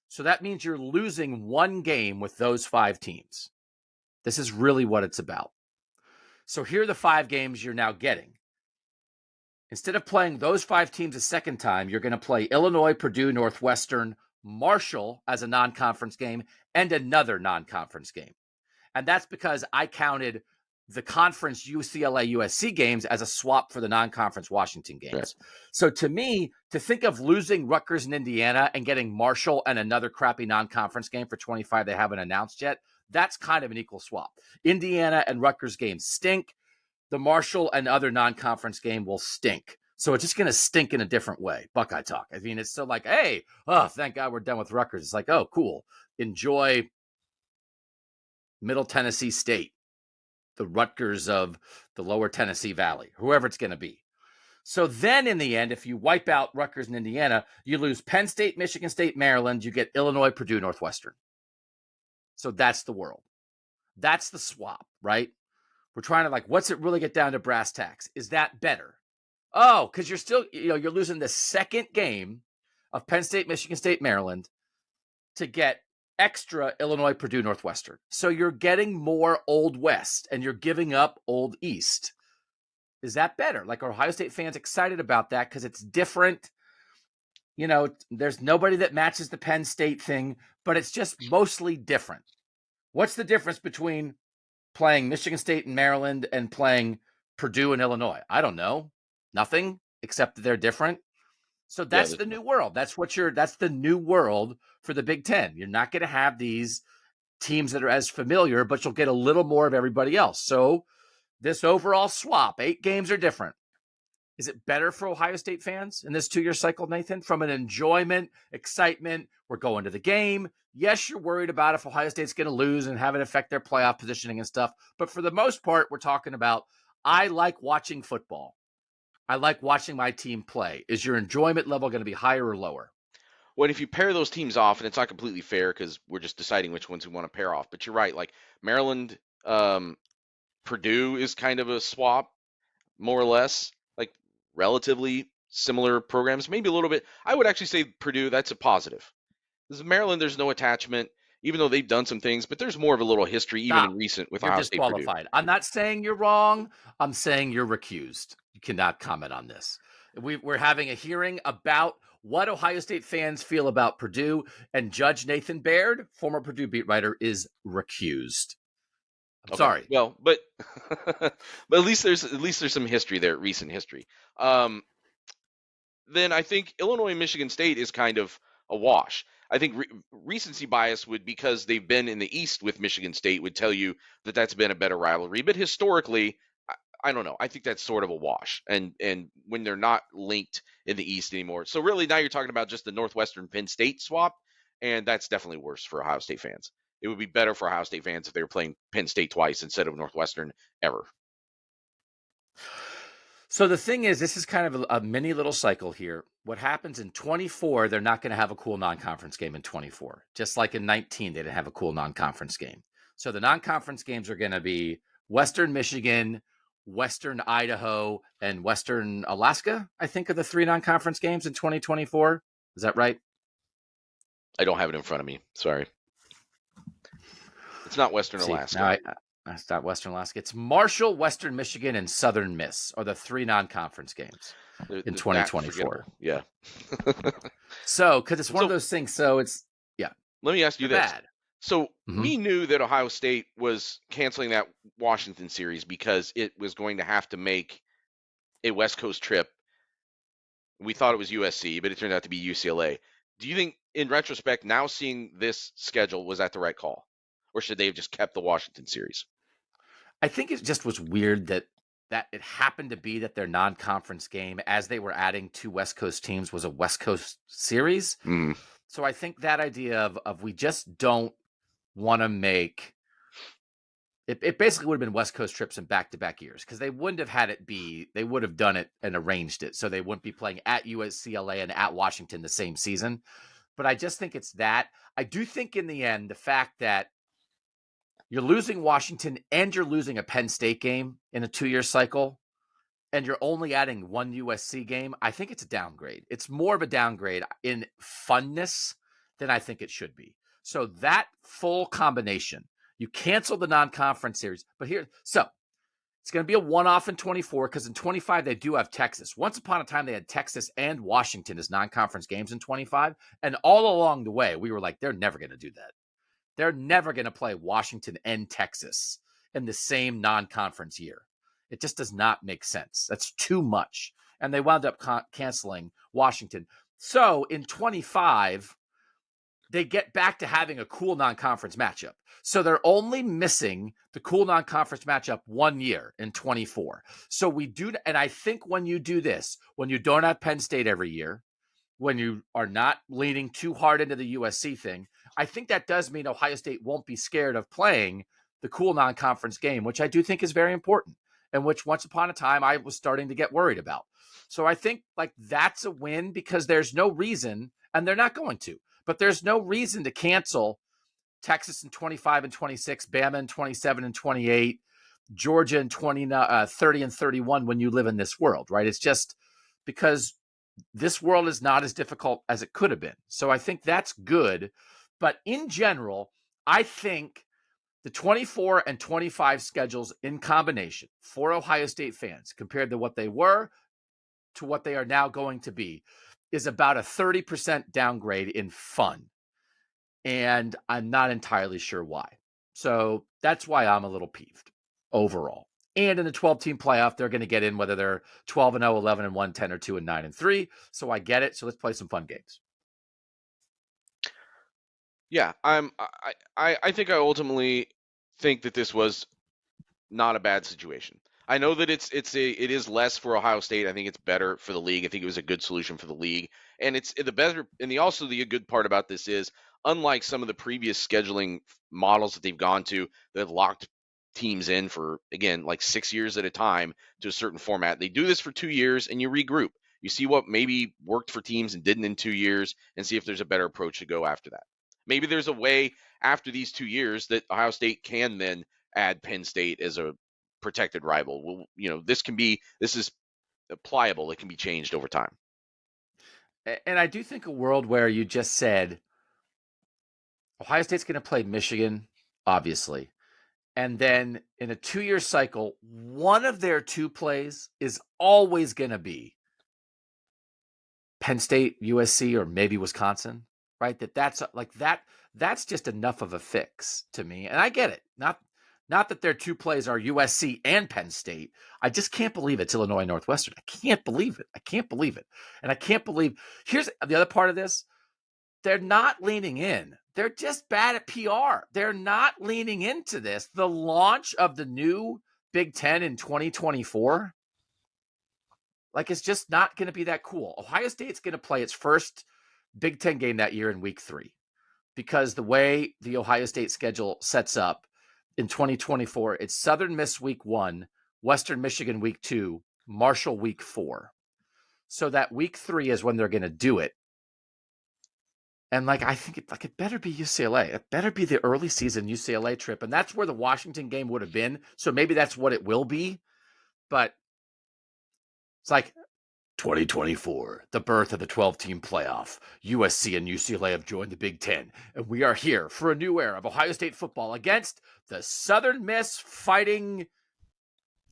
So that means you're losing 1 game with those 5 teams. This is really what it's about. So here are the 5 games you're now getting. Instead of playing those 5 teams a second time, you're going to play Illinois, Purdue, Northwestern, Marshall as a non-conference game, and another non-conference game. And that's because I counted the conference UCLA USC games as a swap for the non-conference Washington games. Right. So to me, to think of losing Rutgers and Indiana and getting Marshall and another crappy non-conference game for 25 they haven't announced yet, that's kind of an equal swap. Indiana and Rutgers games stink. The Marshall and other non-conference game will stink. So it's just going to stink in a different way. Buckeye talk. I mean, it's still like, hey, thank God we're done with Rutgers. It's like, oh, cool. Enjoy Middle Tennessee State, the Rutgers of the lower Tennessee Valley, whoever it's going to be. So then in the end, if you wipe out Rutgers and Indiana, you lose Penn State, Michigan State, Maryland, you get Illinois, Purdue, Northwestern. So that's the world. That's the swap, right? We're trying to what's it really get down to brass tacks? Is that better? Oh, because you're still, you're losing the second game of Penn State, Michigan State, Maryland to get extra Illinois, Purdue, Northwestern. So you're getting more Old West and you're giving up Old East. Is that better? Like, are Ohio State fans excited about that because it's different? There's nobody that matches the Penn State thing, but it's just mostly different. What's the difference between playing Michigan State and Maryland and playing Purdue and Illinois? I don't know. Nothing, except that they're different. So that's the new world. That's the new world for the Big Ten. You're not going to have these teams that are as familiar, but you'll get a little more of everybody else. So this overall swap, 8 games are different. Is it better for Ohio State fans in this 2-year cycle, Nathan? From an enjoyment, excitement, we're going to the game. Yes, you're worried about if Ohio State's going to lose and have it affect their playoff positioning and stuff. But for the most part, we're talking about, I like watching football. I like watching my team play. Is your enjoyment level going to be higher or lower? Well, if you pair those teams off, and it's not completely fair because we're just deciding which ones we want to pair off. But you're right. Like Maryland, Purdue is kind of a swap, more or less. Like relatively similar programs, maybe a little bit. I would actually say Purdue, that's a positive. Because Maryland, there's no attachment, even though they've done some things, but there's more of a little history, even in recent, with You're Ohio State, Purdue. disqualified. I'm not saying you're wrong. I'm saying you're recused. You cannot comment on this. We're having a hearing about what Ohio State fans feel about Purdue, and Judge Nathan Baird, former Purdue beat writer, is recused. I'm sorry. Well, but but at least there's some history there, recent history. Then I think Illinois and Michigan State is kind of a wash. I think recency bias would, because they've been in the East with Michigan State, would tell you that that's been a better rivalry. But historically, I don't know. I think that's sort of a wash. And when they're not linked in the East anymore. So really now you're talking about just the Northwestern Penn State swap. and that's definitely worse for Ohio State fans. It would be better for Ohio State fans if they were playing Penn State twice instead of Northwestern ever. So the thing is, this is kind of a mini little cycle here. What happens in 24, they're not going to have a cool non-conference game in 24. Just like in 19, they didn't have a cool non-conference game. So the non-conference games are going to be Western Michigan, Western Idaho, and Western Alaska, I think, are the 3 non-conference games in 2024. Is that right? I don't have it in front of me. Sorry. It's not Western See, Alaska. now it's not Western Alaska. It's Marshall, Western Michigan, and Southern Miss are the 3 non-conference games in 2024. Yeah. So, because it's one of So- those things. So it's, Let me ask you they're this. bad. So Mhm. we knew that Ohio State was canceling that Washington series because it was going to have to make a West Coast trip. We thought it was USC, but it turned out to be UCLA. Do you think, in retrospect, now seeing this schedule, was that the right call? Or should they have just kept the Washington series? I think it just was weird that it happened to be that their non-conference game, as they were adding 2 West Coast teams, was a West Coast series. Mm. So I think that idea of we just don't want to make it basically would have been West Coast trips in back-to-back years, because they wouldn't have had it be, they would have done it and arranged it so they wouldn't be playing at UCLA and at Washington the same season. But I just think it's that. I do think in the end, the fact that you're losing Washington and you're losing a Penn State game in a 2-year cycle, and you're only adding 1 USC game, I think it's a downgrade. It's more of a downgrade in funness than I think it should be. So that full combination, you cancel the non-conference series, but so it's going to be a one-off in 24, because in 25 they do have Texas. Once upon a time they had Texas and Washington as non-conference games in 25, and all along the way we were like, they're never going to do that. They're never going to play Washington and Texas in the same non-conference year. It just does not make sense. That's too much. And they wound up canceling Washington. So in 25, they get back to having a cool non-conference matchup. So they're only missing the cool non-conference matchup 1 year in 24. So we do, and I think when you do this, when you don't have Penn State every year, when you are not leaning too hard into the USC thing, I think that does mean Ohio State won't be scared of playing the cool non-conference game, which I do think is very important, and which once upon a time I was starting to get worried about. So I think like that's a win, because there's no reason, and they're not going to, but there's no reason to cancel Texas in 25 and 26, Bama in 27 and 28, Georgia in 30 and 31 when you live in this world, right? It's just because this world is not as difficult as it could have been. So I think that's good. But in general, I think the 24 and 25 schedules in combination for Ohio State fans, compared to what they were to what they are now going to be, is about a 30% downgrade in fun. And I'm not entirely sure why. So that's why I'm a little peeved overall. And in the 12-team playoff, they're going to get in whether they're 12-0, 11-1, 10 or 2 and 9 and 3. So I get it. So let's play some fun games. Yeah, I think I ultimately think that this was not a bad situation. I know that it is less for Ohio State. I think it's better for the league. I think it was a good solution for the league, and it's the better. And the good part about this is, unlike some of the previous scheduling models that they've gone to that have locked teams in for, again, like 6 years at a time to a certain format, they do this for 2 years and you regroup. You see what maybe worked for teams and didn't in 2 years, and see if there's a better approach to go after that. Maybe there's a way after these 2 years that Ohio State can then add Penn State as a protected rival. Well, this is pliable. It can be changed over time. And I do think a world where you just said Ohio State's going to play Michigan, obviously. And then in a 2-year cycle, one of their 2 plays is always going to be Penn State, USC, or maybe Wisconsin, right? That's just enough of a fix to me. And I get it. Not that their 2 plays are USC and Penn State. I just can't believe it's Illinois Northwestern. I can't believe it. And I can't believe, here's the other part of this. They're not leaning in. They're just bad at PR. They're not leaning into this. The launch of the new Big Ten in 2024, it's just not going to be that cool. Ohio State's going to play its first Big Ten game that year in week 3. because the way the Ohio State schedule sets up in 2024, it's Southern Miss week 1, Western Michigan week 2, Marshall week 4. So that week 3 is when they're going to do it. And I think it better be UCLA. It better be the early season UCLA trip. And that's where the Washington game would have been. So maybe that's what it will be. But it's 2024, the birth of the 12-team playoff. USC and UCLA have joined the Big Ten. And we are here for a new era of Ohio State football against the Southern Miss Fighting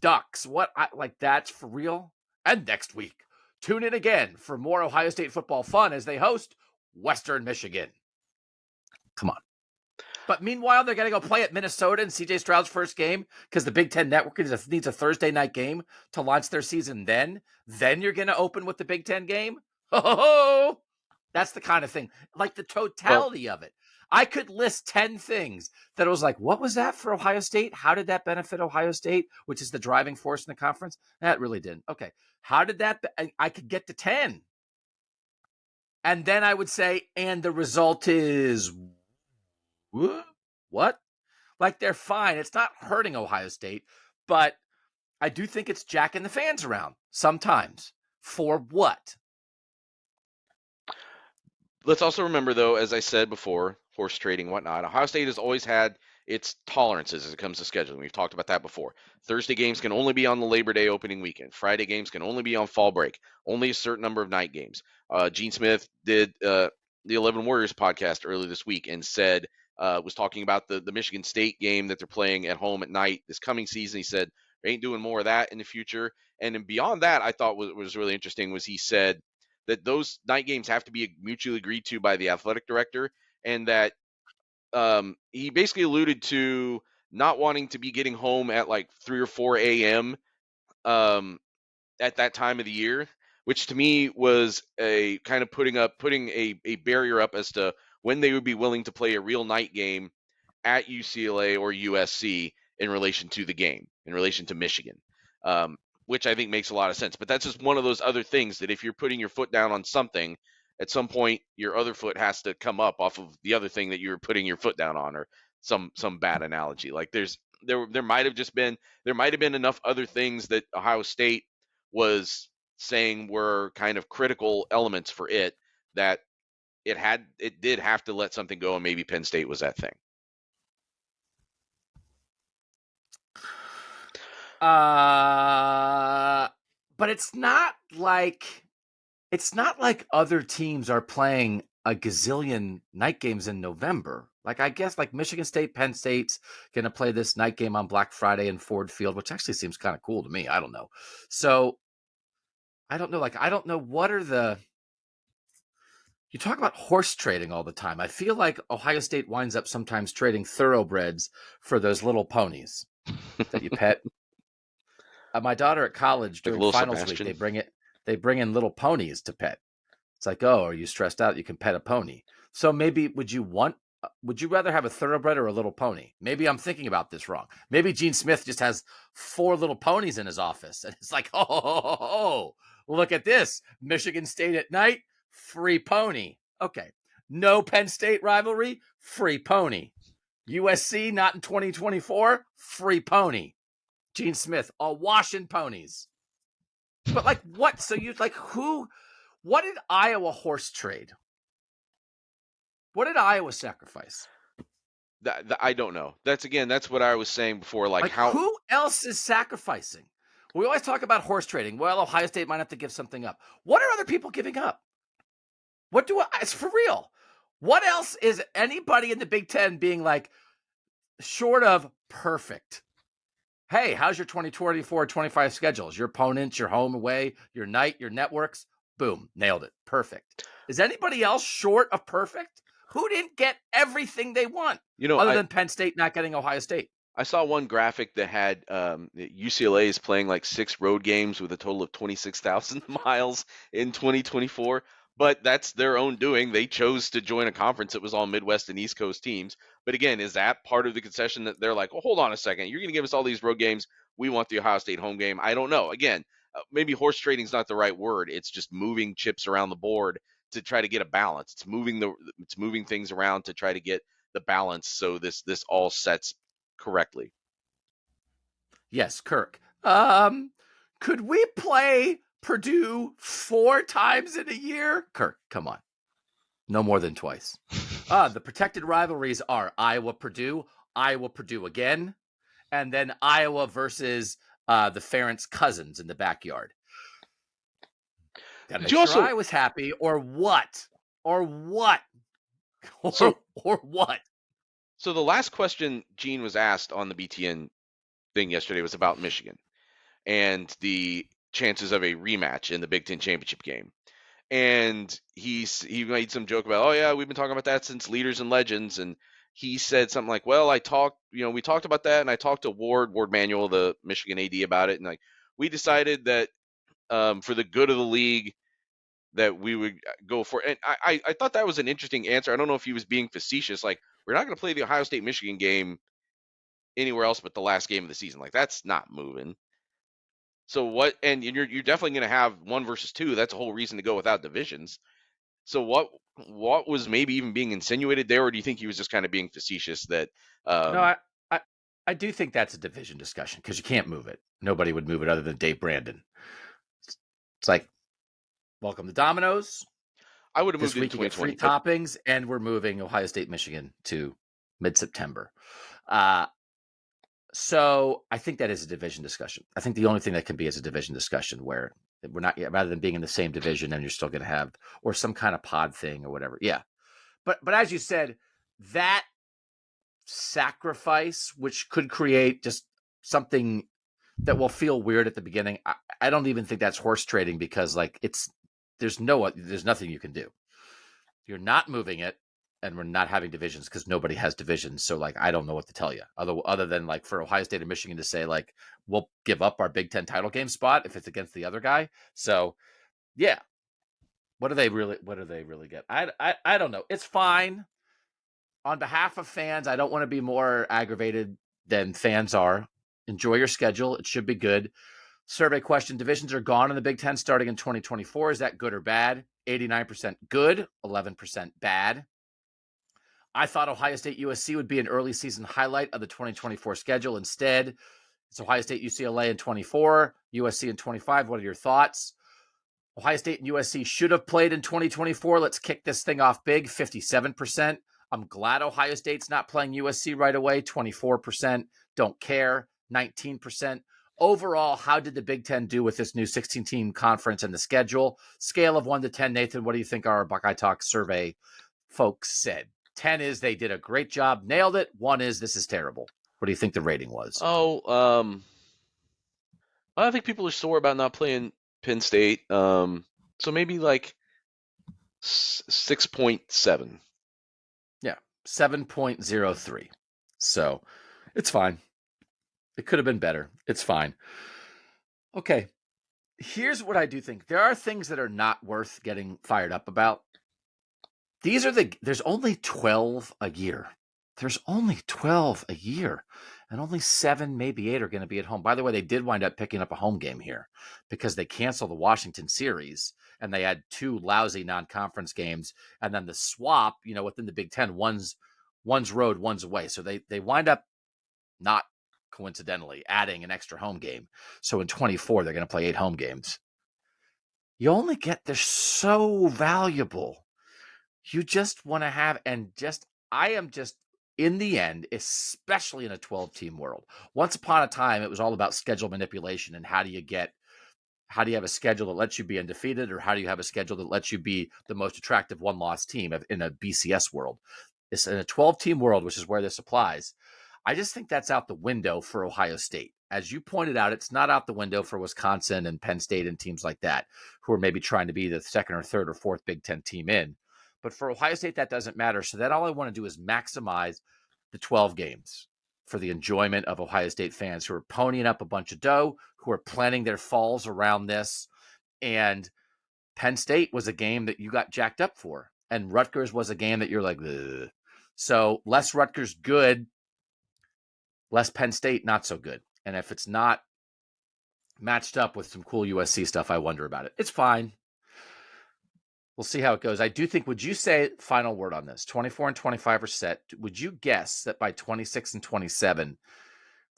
Ducks. That's for real? And next week, tune in again for more Ohio State football fun as they host Western Michigan. Come on. But meanwhile, they're going to go play at Minnesota in CJ Stroud's first game because the Big Ten Network needs a Thursday night game to launch their season then. Then you're going to open with the Big Ten game? Oh, that's the kind of thing. The totality of it. I could list 10 things that I was what was that for Ohio State? How did that benefit Ohio State, which is the driving force in the conference? That really didn't. Okay. How did that? I could get to 10. And then I would say, and the result is what? They're fine. It's not hurting Ohio State, but I do think it's jacking the fans around sometimes. For what? Let's also remember, though, as I said before, horse trading, whatnot, Ohio State has always had its tolerances as it comes to scheduling. We've talked about that before. Thursday games can only be on the Labor Day opening weekend. Friday games can only be on fall break. Only a certain number of night games. Gene Smith did the 11 Warriors podcast earlier this week and said, was talking about the Michigan State game that they're playing at home at night this coming season. He said, they ain't doing more of that in the future. And then beyond that, I thought was really interesting was he said that those night games have to be mutually agreed to by the athletic director, and that he basically alluded to not wanting to be getting home at 3 or 4 a.m. At that time of the year, which to me was a kind of putting a barrier up as to when they would be willing to play a real night game at UCLA or USC in relation to the game, in relation to Michigan, which I think makes a lot of sense. But that's just one of those other things that if you're putting your foot down on something, at some point your other foot has to come up off of the other thing that you're putting your foot down on, or some bad analogy. There might have been enough other things that Ohio State was saying were kind of critical elements for it that it did have to let something go, and maybe Penn State was that thing. But it's not like other teams are playing a gazillion night games in November. I guess Michigan State, Penn State's going to play this night game on Black Friday in Ford Field, which actually seems kind of cool to me. I don't know. So I don't know. I don't know what are the. You talk about horse trading all the time. I feel like Ohio State winds up sometimes trading thoroughbreds for those little ponies that you pet. My daughter at college during finals Sebastian. week, they bring in little ponies to pet. It's oh, are you stressed out? You can pet a pony. So maybe would you rather have a thoroughbred or a little pony? Maybe I'm thinking about this wrong. Maybe Gene Smith just has 4 little ponies in his office. And it's oh, look at this. Michigan State at night, free pony. Okay. No Penn State rivalry, free pony. USC not in 2024, free pony. Gene Smith, all washing ponies. But what? So you who? What did Iowa horse trade? What did Iowa sacrifice? I don't know. That's what I was saying before. How? Who else is sacrificing? We always talk about horse trading. Well, Ohio State might have to give something up. What are other people giving up? It's for real. What else is anybody in the Big Ten being short of perfect? Hey, how's your 2024-25 schedules? Your opponents, your home, away, your night, your networks? Boom, nailed it. Perfect. Is anybody else short of perfect? Who didn't get everything they want? Other than Penn State not getting Ohio State. I saw one graphic that had UCLA is playing 6 road games with a total of 26,000 miles in 2024. But that's their own doing. They chose to join a conference that was all Midwest and East Coast teams. But again, is that part of the concession that they're oh, hold on a second. You're going to give us all these road games. We want the Ohio State home game. I don't know. Again, maybe horse trading is not the right word. It's just moving chips around the board to try to get a balance. It's moving things around to try to get the balance so this all sets correctly. Yes, Kirk. Could we play Purdue 4 times in a year? Kirk, come on. No more than twice. The protected rivalries are Iowa Purdue again, and then Iowa versus the Ferentz cousins in the backyard. Gotta make sure I was happy, or what? Or what? Or what? So the last question Gene was asked on the BTN thing yesterday was about Michigan and the chances of a rematch in the Big Ten championship game. And he made some joke about, oh yeah, we've been talking about that since Leaders and Legends. And he said something like, well, we talked about that, and I talked to Ward Manuel, the Michigan AD, about it, and like we decided that for the good of the league that we would go for. And I thought that was an interesting answer. I don't know if he was being facetious, like we're not going to play the Ohio State Michigan game anywhere else but the last game of the season. Like that's not moving. So what? And you're definitely going to have 1 versus 2. That's a whole reason to go without divisions. So what was maybe even being insinuated there, or do you think he was just kind of being facetious that? No, I do think that's a division discussion because you can't move it. Nobody would move it other than Dave Brandon. It's like, welcome to Domino's. I would have moved this week. In You get 2020 free toppings, and we're moving Ohio State, Michigan to mid-September. So I think that is a division discussion. I think the only thing that can be is a division discussion where we're not, rather than being in the same division and you're still going to have, or some kind of pod thing or whatever. Yeah. But as you said, that sacrifice, which could create just something that will feel weird at the beginning, I don't even think that's horse trading, because like there's nothing you can do. You're not moving it, and we're not having divisions because nobody has divisions. So like, I don't know what to tell you other than like for Ohio State and Michigan to say like, we'll give up our Big Ten title game spot if it's against the other guy. So yeah, what do they really get? I don't know. It's fine. On behalf of fans, I don't want to be more aggravated than fans are. Enjoy your schedule. It should be good. Survey question: divisions are gone in the Big Ten starting in 2024. Is that good or bad? 89% good, 11% bad. I thought Ohio State USC would be an early season highlight of the 2024 schedule. Instead, it's Ohio State UCLA in 24, USC in 25. What are your thoughts? Ohio State and USC should have played in 2024. Let's kick this thing off big, 57%. I'm glad Ohio State's not playing USC right away, 24%. Don't care, 19%. Overall, how did the Big Ten do with this new 16-team conference and the schedule? Scale of 1 to 10, Nathan, what do you think our Buckeye Talk survey folks said? 10 is they did a great job, nailed it. 1 is this is terrible. What do you think the rating was? I think people are sore about not playing Penn State. So maybe like 6.7. Yeah, 7.03. So it's fine. It could have been better. It's fine. Okay. Here's what I do think. There are things that are not worth getting fired up about. There's only 12 a year. There's only 12 a year, and only 7, maybe 8 are going to be at home. By the way, they did wind up picking up a home game here because they canceled the Washington series, and they had 2 lousy non-conference games, and then the swap, within the Big Ten, one's road, one's away. So they wind up, not coincidentally, adding an extra home game. So in 24, they're going to play 8 home games. They're so valuable. You just want to have, I am just, in the end, especially in a 12-team world. Once upon a time, it was all about schedule manipulation and how do you have a schedule that lets you be undefeated, or how do you have a schedule that lets you be the most attractive one-loss team in a BCS world? It's in a 12-team world, which is where this applies. I just think that's out the window for Ohio State. As you pointed out, it's not out the window for Wisconsin and Penn State and teams like that, who are maybe trying to be the second or third or fourth Big Ten team in. But for Ohio State, that doesn't matter. So then all I want to do is maximize the 12 games for the enjoyment of Ohio State fans who are ponying up a bunch of dough, who are planning their falls around this. And Penn State was a game that you got jacked up for. And Rutgers was a game that you're like, ugh. So less Rutgers good, less Penn State not so good. And if it's not matched up with some cool USC stuff, I wonder about it. It's fine. We'll see how it goes. I do think, would you say, final word on this, 24 and 25 are set. Would you guess that by 26 and 27,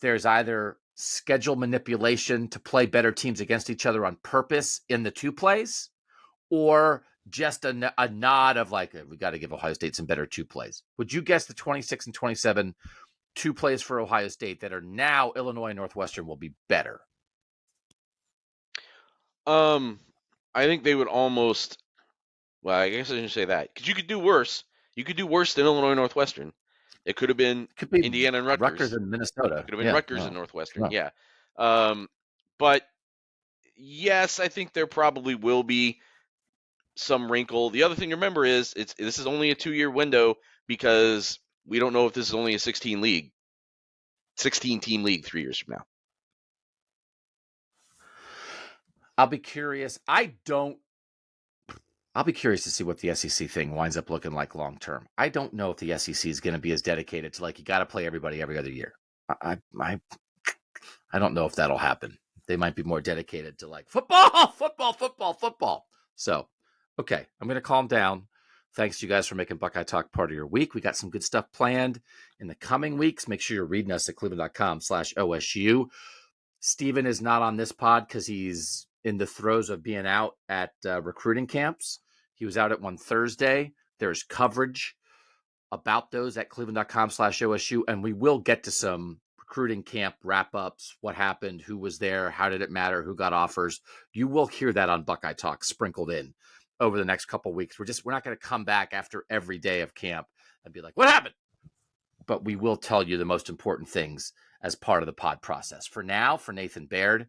there's either schedule manipulation to play better teams against each other on purpose in the two plays, or just a nod of like, we got to give Ohio State some better two plays? Would you guess the 26 and 27 two plays for Ohio State that are now Illinois and Northwestern will be better? I think they would almost. Well, I guess I didn't say that because you could do worse. You could do worse than Illinois Northwestern. It could have been Could be Indiana and Rutgers Rutgers. and Minnesota. It could have been Yeah, Rutgers and Northwestern. Yeah. But yes, I think there probably will be some wrinkle. The other thing to remember is this is only a 2-year window because we don't know if this is only a 16 team league 3 years from now. I'll be curious. I'll be curious to see what the SEC thing winds up looking like long term. I don't know if the SEC is going to be as dedicated to like you got to play everybody every other year. I don't know if that'll happen. They might be more dedicated to like football. So, okay, I'm going to calm down. Thanks to you guys for making Buckeye Talk part of your week. We got some good stuff planned in the coming weeks. Make sure you're reading us at cleveland.com/OSU. Steven is not on this pod because he's in the throes of being out at recruiting camps. He was out at one Thursday. There's coverage about those at cleveland.com/OSU, and we will get to some recruiting camp wrap-ups, what happened, who was there, how did it matter, who got offers. You will hear that on Buckeye Talk sprinkled in over the next couple of weeks. We're not going to come back after every day of camp and be like, what happened? But we will tell you the most important things as part of the pod process. For now, for Nathan Baird,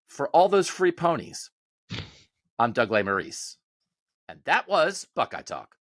for all those free ponies, I'm Doug Lesmerises. And that was Buckeye Talk.